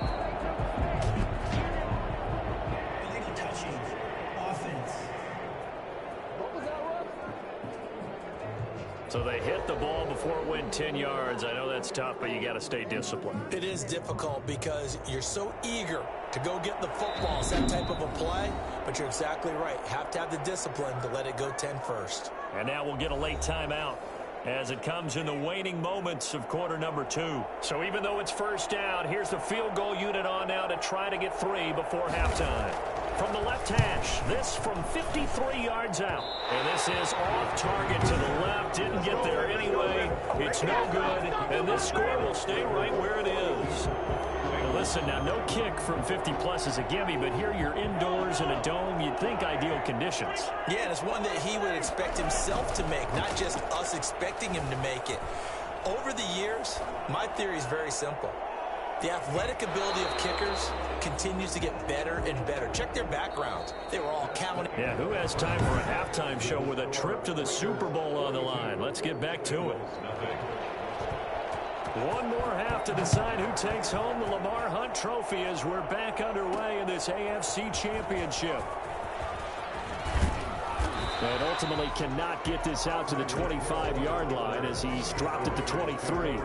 So they hit the ball before it went 10 yards. I know that's tough, but you got to stay disciplined. It is difficult because you're so eager to go get the football. It's that type of a play, but you're exactly right. Have to have the discipline to let it go 10 first. And now we'll get a late timeout as it comes in the waning moments of quarter number 2. So even though it's first down, here's the field goal unit on now to try to get 3 before halftime. From the left hash, this from 53 yards out. And this is off target to the left. Didn't get there anyway. It's no good. And this score will stay right where it is. Well, listen, now no kick from 50-plus is a gimme, but here you're indoors in a dome. You'd think ideal conditions. Yeah, and it's one that he would expect himself to make, not just us expecting him to make it. Over the years, my theory is very simple. The athletic ability of kickers continues to get better and better. Check their backgrounds. They were all counting. Yeah, who has time for a halftime show with a trip to the Super Bowl on the line? Let's get back to it. One more half to decide who takes home the Lamar Hunt Trophy as we're back underway in this AFC Championship. And ultimately cannot get this out to the 25-yard line as he's dropped it to 23.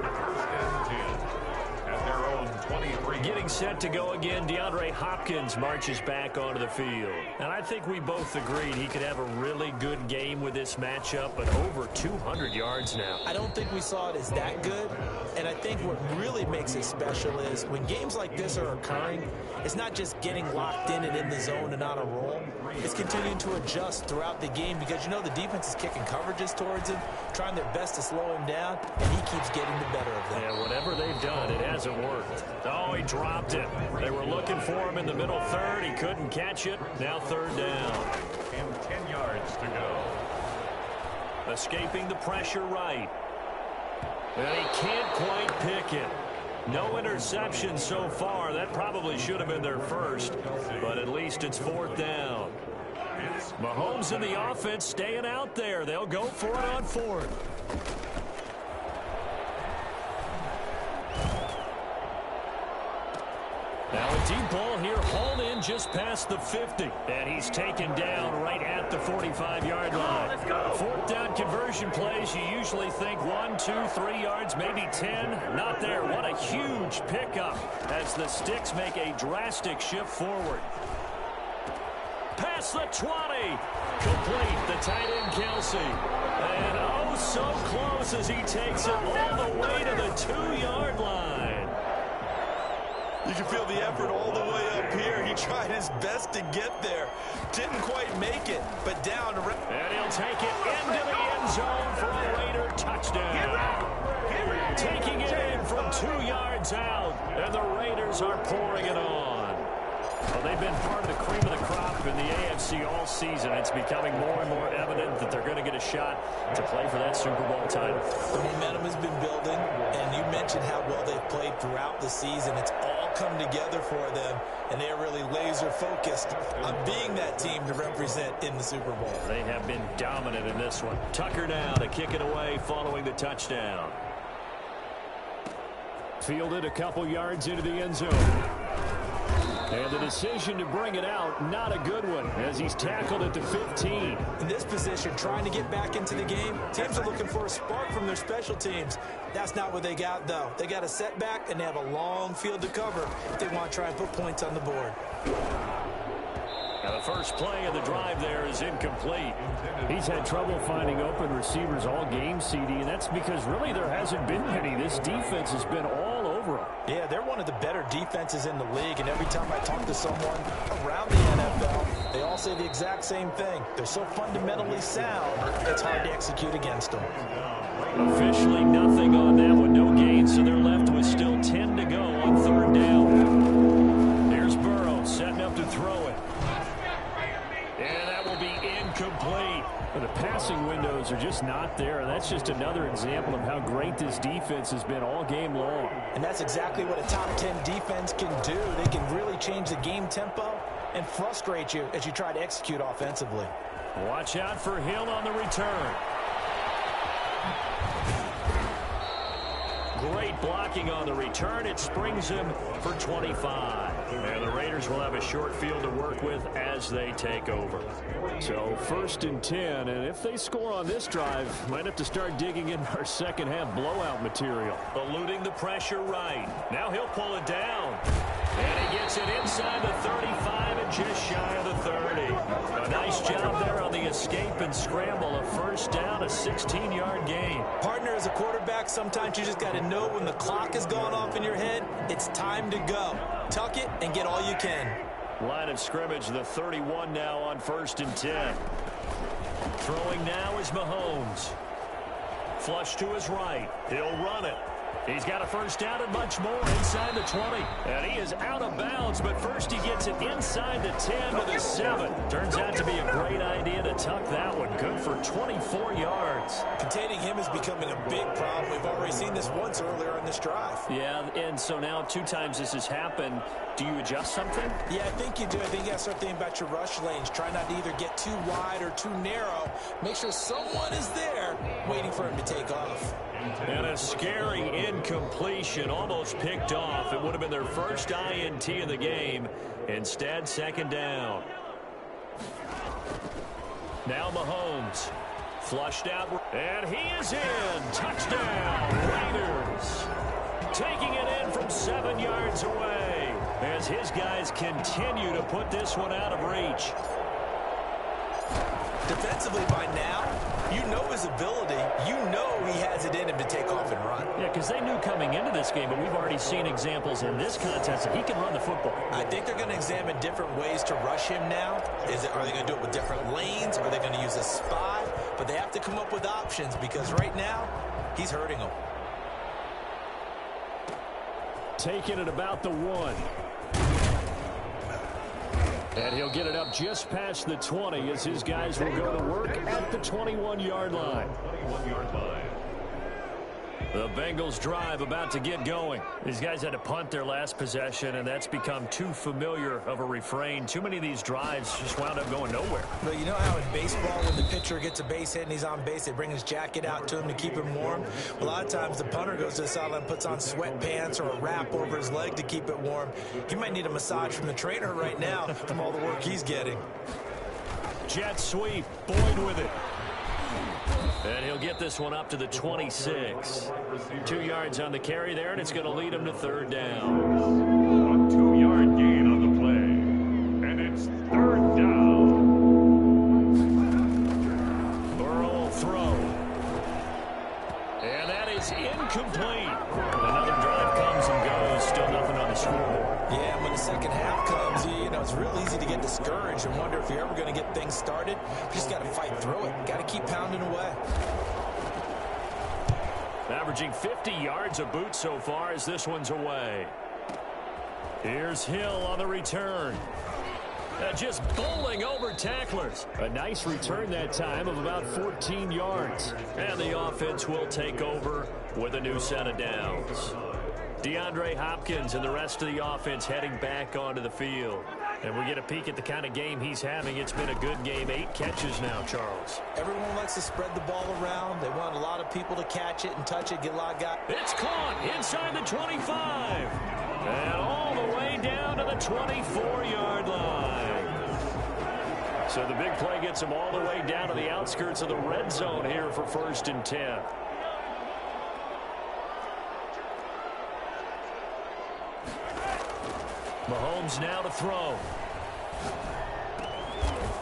Getting set to go again, DeAndre Hopkins marches back onto the field. And I think we both agreed he could have a really good game with this matchup, but over 200 yards now. I don't think we saw it as that good, and I think what really makes it special is when games like this are occurring, it's not just getting locked in and in the zone and on a roll. It's continuing to adjust throughout the game because, you know, the defense is kicking coverages towards him, trying their best to slow him down, and he keeps getting the better of them. Yeah, whatever they've done, it hasn't worked. Oh, he dropped it. They were looking for him in the middle third. He couldn't catch it. Now third down. And 10 yards to go. Escaping the pressure right. And he can't quite pick it. No interception so far. That probably should have been their first, but at least it's fourth down. Mahomes and the offense staying out there. They'll go for it on fourth. Now a deep ball here, hauled in just past the 50. And he's taken down right at the 45-yard line. Let's go. Fourth down conversion plays, you usually think 1, 2, 3 yards, maybe 10. Not there. What a huge pickup as the Sticks make a drastic shift forward. Past the 20. Complete, the tight end Kelsey. And oh, so close as he takes it all the way to the 2-yard line. You can feel the effort all the way up here. He tried his best to get there. Didn't quite make it, but down. And he'll take it into the end zone for a Raider touchdown. Taking it in from 2 yards out, and the Raiders are pouring it on. Well, they've been part of the cream of the crop in the AFC all season. It's becoming more and more evident that they're going to get a shot to play for that Super Bowl title. The momentum has been building, and you mentioned how well they've played throughout the season. It's all come together for them, and they're really laser-focused on being that team to represent in the Super Bowl. They have been dominant in this one. Tucker now to kick it away following the touchdown. Fielded a couple yards into the end zone. And the decision to bring it out, not a good one, as he's tackled at the 15. In this position, trying to get back into the game, teams are looking for a spark from their special teams. That's not what they got, though. They got a setback, and they have a long field to cover if they want to try and put points on the board. Now the first play of the drive there is incomplete. He's had trouble finding open receivers all game, CD, and that's because really there hasn't been many. This defense has been all over over them. Yeah, they're one of the better defenses in the league, and every time I talk to someone around the NFL, they all say the exact same thing. They're so fundamentally sound, it's hard to execute against them. Officially nothing on that one. No gain, so they're left with still 10 to go on third down. There's Burrow setting up to throw it. And that will be incomplete. The passing windows are just not there, and that's just another example of how great this defense has been all game long. And that's exactly what a top 10 defense can do. They can really change the game tempo and frustrate you as you try to execute offensively. Watch out for Hill on the return. Great blocking on the return. It springs him for 25. And the Raiders will have a short field to work with as they take over. So 1st and 10, and if they score on this drive, might have to start digging in our second half blowout material. Eluding the pressure right. Now he'll pull it down. And he gets it inside the 35 and just shy of the 30. A nice job there on the escape and scramble. A first down, a 16-yard gain. Partner, as a quarterback, sometimes you just got to know when the clock has gone off in your head, it's time to go. Tuck it and get all you can. Line of scrimmage, the 31 now on 1st and 10. Throwing now is Mahomes. Flush to his right. He'll run it. He's got a first down and much more inside the 20. And he is out of bounds, but first he gets it inside the 10 to the 7. Turns out to be a great idea to tuck that one. Good for 24 yards. Containing him is becoming a big problem. We've already seen this once earlier in this drive. Yeah, and so now 2 times this has happened. Do you adjust something? Yeah, I think you do. I think you got to start thinking about your rush lanes. Try not to either get too wide or too narrow. Make sure someone is there waiting for him to take off. And a scary incompletion, almost picked off. It would have been their first INT of the game. Instead, 2nd down. Now Mahomes. Flushed out. And he is in. Touchdown, Raiders. Taking it in from 7 yards away as his guys continue to put this one out of reach. Defensively by now, you know his ability. You know he has it in him to take off and run. Yeah, because they knew coming into this game, but we've already seen examples in this contest that he can run the football. I think they're going to examine different ways to rush him now. Are they going to do it with different lanes? Are they going to use a spy? But they have to come up with options because right now, he's hurting them. Taking it about the 1. And he'll get it up just past the 20 as his guys will go to work at the 21-yard line. The Bengals drive about to get going. These guys had to punt their last possession, and that's become too familiar of a refrain. Too many of these drives just wound up going nowhere. But you know how in baseball, when the pitcher gets a base hit and he's on base, they bring his jacket out to him to keep him warm? A lot of times the punter goes to the sideline and puts on sweatpants or a wrap over his leg to keep it warm. He might need a massage from the trainer right now from all the work he's getting. Jet sweep. Boyd with it. And he'll get this one up to the 26. 2 yards on the carry there, and it's going to lead him to 3rd down. A 2-yard gain on the play. And it's 3rd down. Burrow will throw. And that is incomplete. Another drive comes and goes. Still nothing on the scoreboard. Yeah, and when the second half comes, you know, it's real easy to get discouraged and wonder if you're ever going to get things started. You just got to fight through it. Got to keep pounding away. Averaging 50 yards a boot so far as this one's away. Here's Hill on the return. Just bowling over tacklers. A nice return that time of about 14 yards. And the offense will take over with a new set of downs. DeAndre Hopkins and the rest of the offense heading back onto the field. And we get a peek at the kind of game he's having. It's been a good game. 8 catches now, Charles. Everyone likes to spread the ball around. They want a lot of people to catch it and touch it, get a lot of guys. It's caught inside the 25. And all the way down to the 24-yard line. So the big play gets him all the way down to the outskirts of the red zone here for 1st and 10. Mahomes now to throw.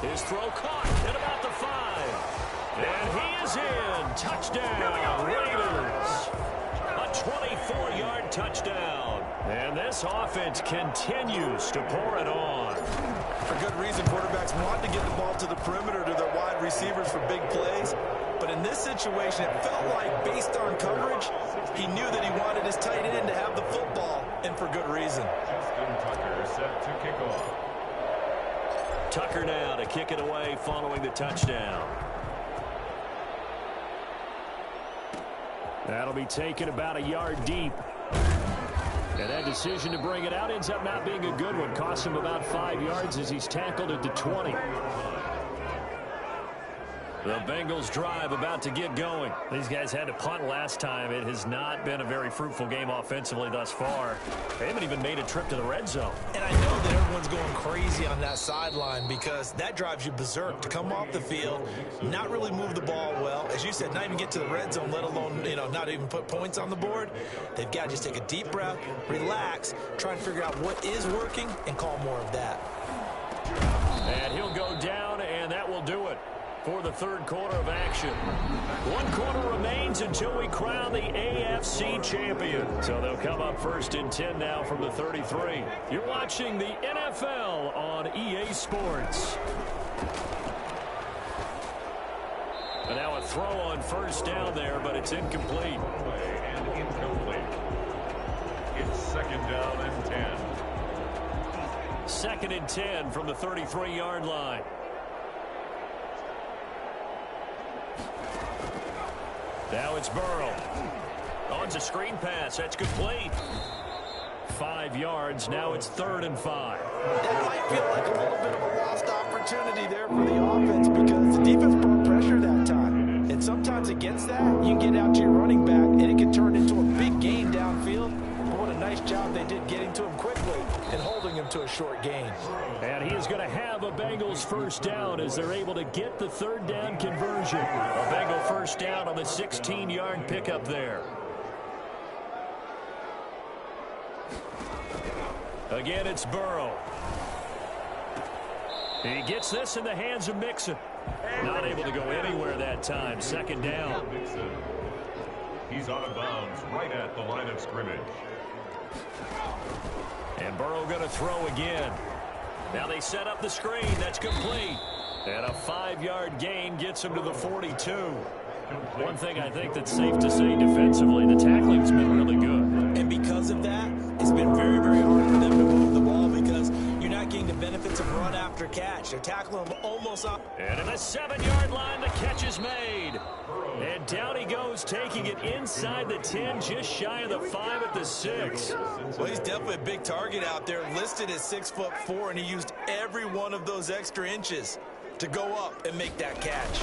His throw caught at about the 5. And he is in. Touchdown, Raiders. A 24-yard touchdown. And this offense continues to pour it on. For good reason, quarterbacks want to get the ball to the perimeter to their wide receivers for big plays. But in this situation, it felt like, based on coverage, he knew that he wanted his tight end to have the football, and for good reason. Justin Tucker set to kick off. Tucker now to kick it away following the touchdown. That'll be taken about a yard deep. And that decision to bring it out ends up not being a good one. Costs him about 5 yards as he's tackled at the 20. The Bengals drive about to get going. These guys had to punt last time. It has not been a very fruitful game offensively thus far. They haven't even made a trip to the red zone. And I know that everyone's going crazy on that sideline because that drives you berserk to come off the field, not really move the ball well. As you said, not even get to the red zone, let alone, not even put points on the board. They've got to just take a deep breath, relax, try and figure out what is working, and call more of that. And he'll go down, and that will do it for the third quarter of action. 1 quarter remains until we crown the AFC champion. So they'll come up first and 10 now from the 33. You're watching the NFL on EA Sports. And now a throw on first down there, but it's incomplete. And incomplete. It's second down and 10. Second and 10 from the 33-yard line. Now it's Burrow. Oh, it's a screen pass. That's complete. 5 yards. Now it's 3rd and 5. That might feel like a little bit of a lost opportunity there for the offense because the defense brought pressure that time. And sometimes against that, you can get out to your running back, and it can turn into a big gain downfield. But what a nice job they did getting to him quickly and holding him to a short gain. And he is going to have a Bengals first down as they're able to get the 3rd down conversion. A Bengal first down on the 16-yard pickup there. Again, it's Burrow. He gets this in the hands of Mixon. Not able to go anywhere that time. 2nd down. He's out of bounds right at the line of scrimmage. And Burrow going to throw again. Now they set up the screen. That's complete. And a 5-yard gain gets him to the 42. One thing I think that's safe to say defensively, the tackling's been really good. And because of that, it's been very, very hard for them to move the ball because you're not getting the benefits of run after catch. They're tackling them almost up. And in the 7-yard line, the catch is made. And down he goes, taking it inside the 10, just shy of the 5 at the 6. Well, he's definitely a big target out there, listed at 6'4", and he used every one of those extra inches to go up and make that catch.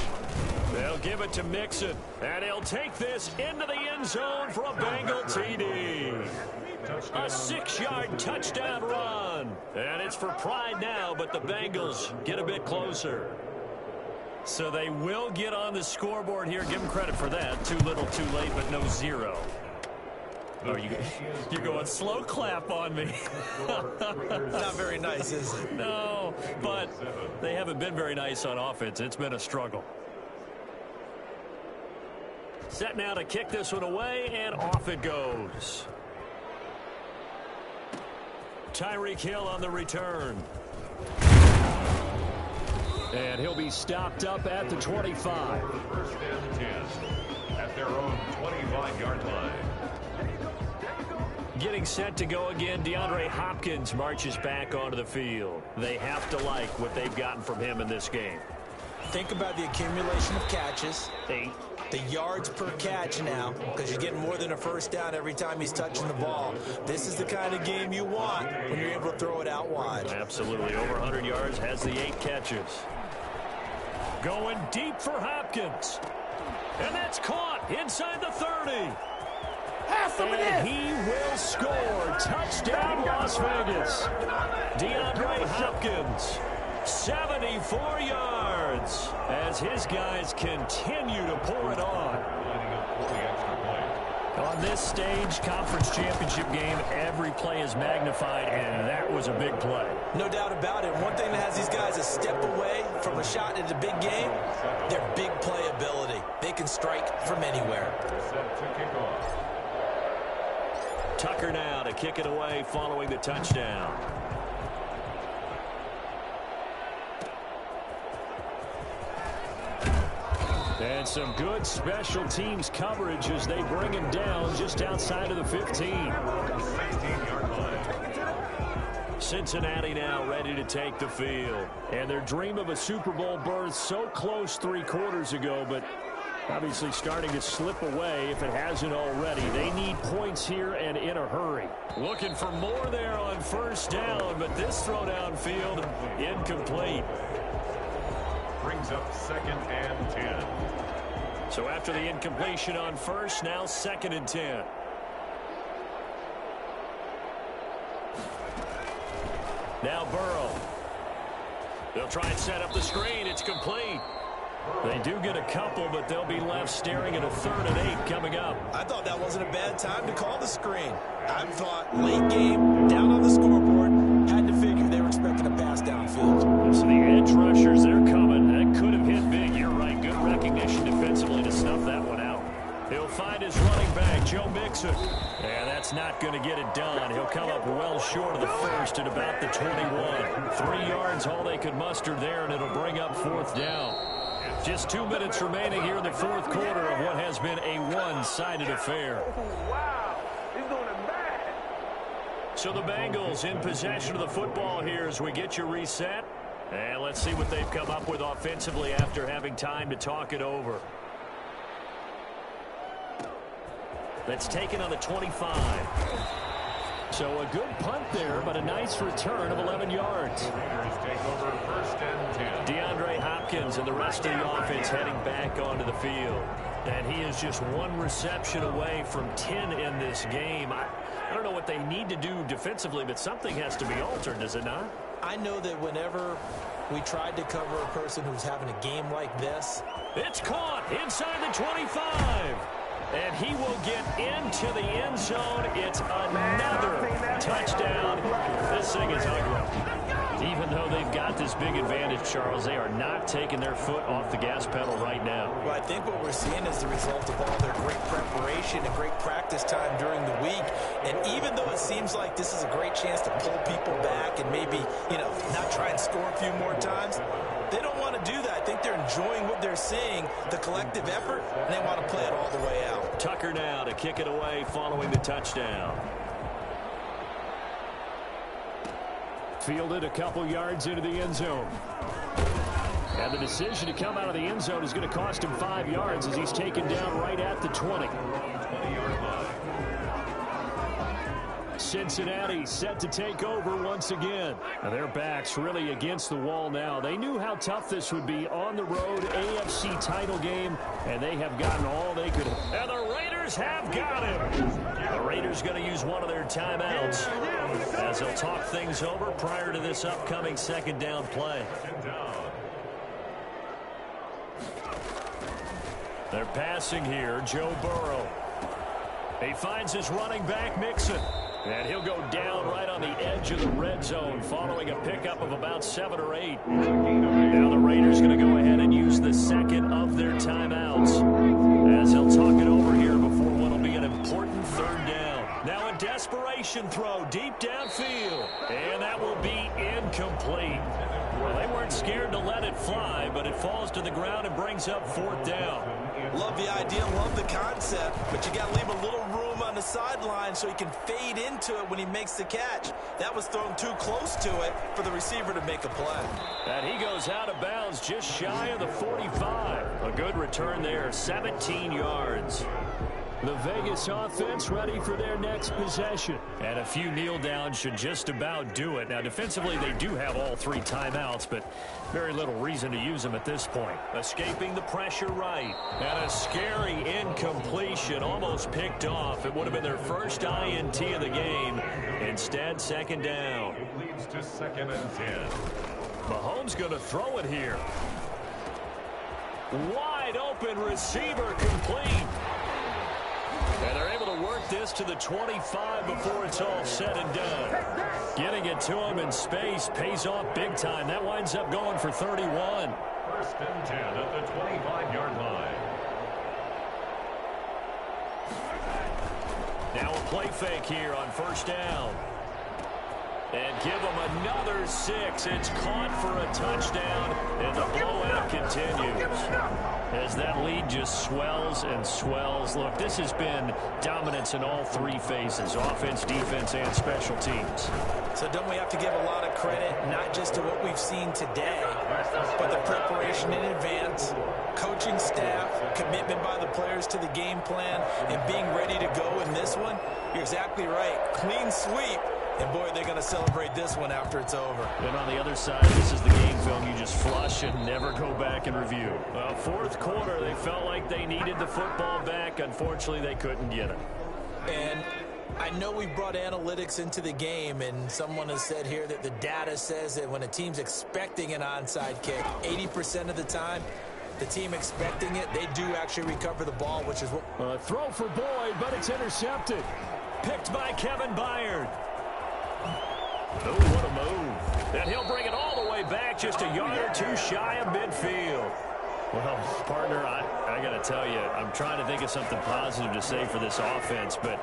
They'll give it to Mixon, and he'll take this into the end zone for a Bengal TD. A 6-yard touchdown run. And it's for pride now, but the Bengals get a bit closer. So they will get on the scoreboard here. Give them credit for that. Too little, too late, but no 0. Oh, you're going slow clap on me. Not very nice, is it? No, but they haven't been very nice on offense. It's been a struggle. Set now to kick this one away, and off it goes. Tyreek Hill on the return. And he'll be stopped up at the 25. First and 10 at their own 25-yard line. Getting set to go again, DeAndre Hopkins marches back onto the field. They have to like what they've gotten from him in this game. Think about the accumulation of catches. 8. The yards per catch now, because you're getting more than a first down every time he's touching the ball. This is the kind of game you want when you're able to throw it out wide. Absolutely. Over 100 yards, has the 8 catches. Going deep for Hopkins. And that's caught inside the 30. And he will score. Touchdown, Las Vegas. DeAndre Hopkins, 74 yards, as his guys continue to pour it on. On this stage, conference championship game, every play is magnified, and that was a big play. No doubt about it. One thing that has these guys a step away from a shot at a big game, their big play ability. They can strike from anywhere. Tucker now to kick it away following the touchdown. And some good special teams coverage as they bring him down just outside of the 15. 16-yard line. Cincinnati now ready to take the field. And their dream of a Super Bowl berth so close 3 quarters ago, but obviously starting to slip away if it hasn't already. They need points here and in a hurry. Looking for more there on first down, but this throw downfield incomplete. Brings up 2nd and 10. So after the incompletion on first, now 2nd and 10. Now Burrow. They'll try and set up the screen. It's complete. They do get a couple, but they'll be left staring at a 3rd and 8 coming up. I thought that wasn't a bad time to call the screen. I thought late game, down on the scoreboard, had to figure they were expecting a pass downfield. So the edge rushers, they're coming. That could have hit big. You're right. Good recognition defensively to snuff that one out. He'll find his running back, Joe Mixon. And that's not going to get it done. He'll come up well short of the first at about the 21. 3 yards, all they could muster there, and it'll bring up 4th down. Just 2 minutes remaining here in the 4th quarter of what has been a one-sided affair. Wow, he's doing it bad. So the Bengals in possession of the football here as we get you reset. And let's see what they've come up with offensively after having time to talk it over. That's taken on the 25. So a good punt there, but a nice return of 11 yards. Raiders take over 1st and 10. DeAndre Hopkins and the rest of the offense heading back onto the field. And he is just 1 reception away from 10 in this game. I don't know what they need to do defensively, but something has to be altered, does it not? I know that whenever we tried to cover a person who's having a game like this. It's caught inside the 25. And he will get into the end zone. It's another touchdown. This thing is ugly. Even though they've got this big advantage, Charles, they are not taking their foot off the gas pedal right now. Well, I think what we're seeing is the result of all their great preparation and great practice time during the week. And even though it seems like this is a great chance to pull people back and maybe, not try and score a few more times, they don't want to do that. I think they're enjoying what they're seeing, the collective effort, and they want to play it all the way out. Tucker now to kick it away following the touchdown. Fielded a couple yards into the end zone. And the decision to come out of the end zone is going to cost him 5 yards as he's taken down right at the 20. 20-yard line. Cincinnati set to take over once again. And their backs really against the wall now. They knew how tough this would be on the road, AFC title game, and they have gotten all they could. And the Raiders have got him. The Raiders going to use one of their timeouts as they'll talk things over prior to this upcoming 2nd down play. They're passing here, Joe Burrow. He finds his running back, Mixon. And he'll go down right on the edge of the red zone following a pickup of about 7 or 8. Now the Raiders going to go ahead and use the 2nd of their timeouts as they'll talk it over here before what will be an important 3rd down. Now a desperation throw deep downfield. And that will be incomplete. Well, they weren't scared to let it fly, but it falls to the ground and brings up 4th down. Love the idea, love the concept, but you got to leave a little room on the sideline so he can fade into it when he makes the catch. That was thrown too close to it for the receiver to make a play. And he goes out of bounds just shy of the 45. A good return there, 17 yards. The Vegas offense ready for their next possession. And a few kneel downs should just about do it. Now, defensively, they do have all 3 timeouts, but very little reason to use them at this point. Escaping the pressure right. And a scary incompletion, almost picked off. It would have been their first INT of the game. Instead, 2nd down. It leads to 2nd and 10. Mahomes going to throw it here. Wide open receiver complete. And they're able to work this to the 25 before it's all said and done. Getting it to him in space pays off big time. That winds up going for 31. 1st and 10 at the 25-yard line. Now a play fake here on first down. And give them another 6. It's caught for a touchdown, and the blowout continues. As that lead just swells and swells. Look, this has been dominance in all three phases, offense, defense, and special teams. So don't we have to give a lot of credit, not just to what we've seen today, but the preparation in advance, coaching staff, commitment by the players to the game plan, and being ready to go in this one? You're exactly right. Clean sweep. And, boy, they're going to celebrate this one after it's over. And on the other side, this is the game film you just flush and never go back and review. Well, fourth quarter, they felt like they needed the football back. Unfortunately, they couldn't get it. And I know we brought analytics into the game, and someone has said here that the data says that when a team's expecting an onside kick, 80% of the time, the team expecting it, they do actually recover the ball, which is what... throw for Boyd, but it's intercepted. Picked by Kevin Byard. Oh, what a move. And he'll bring it all the way back, just a yard or two shy of midfield. Well, partner, I got to tell you, I'm trying to think of something positive to say for this offense, but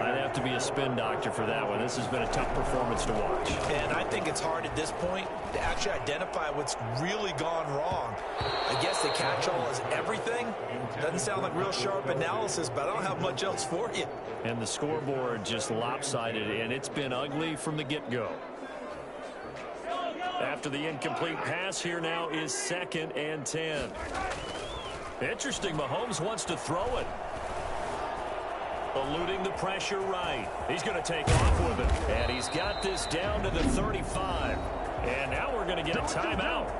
I'd have to be a spin doctor for that one. This has been a tough performance to watch. And I think it's hard at this point to actually identify what's really gone wrong. I guess the catch-all is everything. Doesn't sound like real sharp analysis, but I don't have much else for you. And the scoreboard just lopsided, and it's been ugly from the get-go. After the incomplete pass, here now is 2nd and 10. Interesting, Mahomes wants to throw it. Eluding the pressure right. He's going to take off with it. And he's got this down to the 35. And now we're going to get a timeout.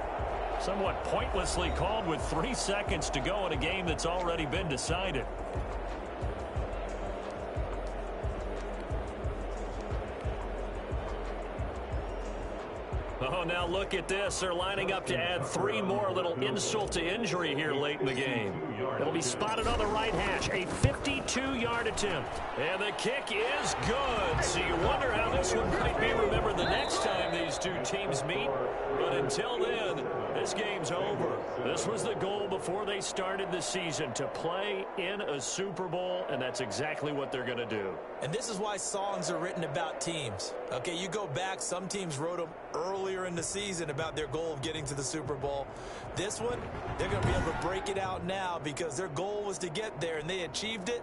Somewhat pointlessly called with 3 seconds to go in a game that's already been decided. Oh, now look at this. They're lining up to add 3 more. Little insult to injury here late in the game. It'll be spotted on the right hash. A 52-yard attempt. And the kick is good. So you wonder how this one might be remembered the next time these two teams meet. But until then, this game's over. This was the goal before they started the season, to play in a Super Bowl, and that's exactly what they're going to do. And this is why songs are written about teams. Okay, you go back, some teams wrote them earlier in the season about their goal of getting to the Super Bowl. This one, they're going to be able to break it out now because their goal was to get there, and they achieved it.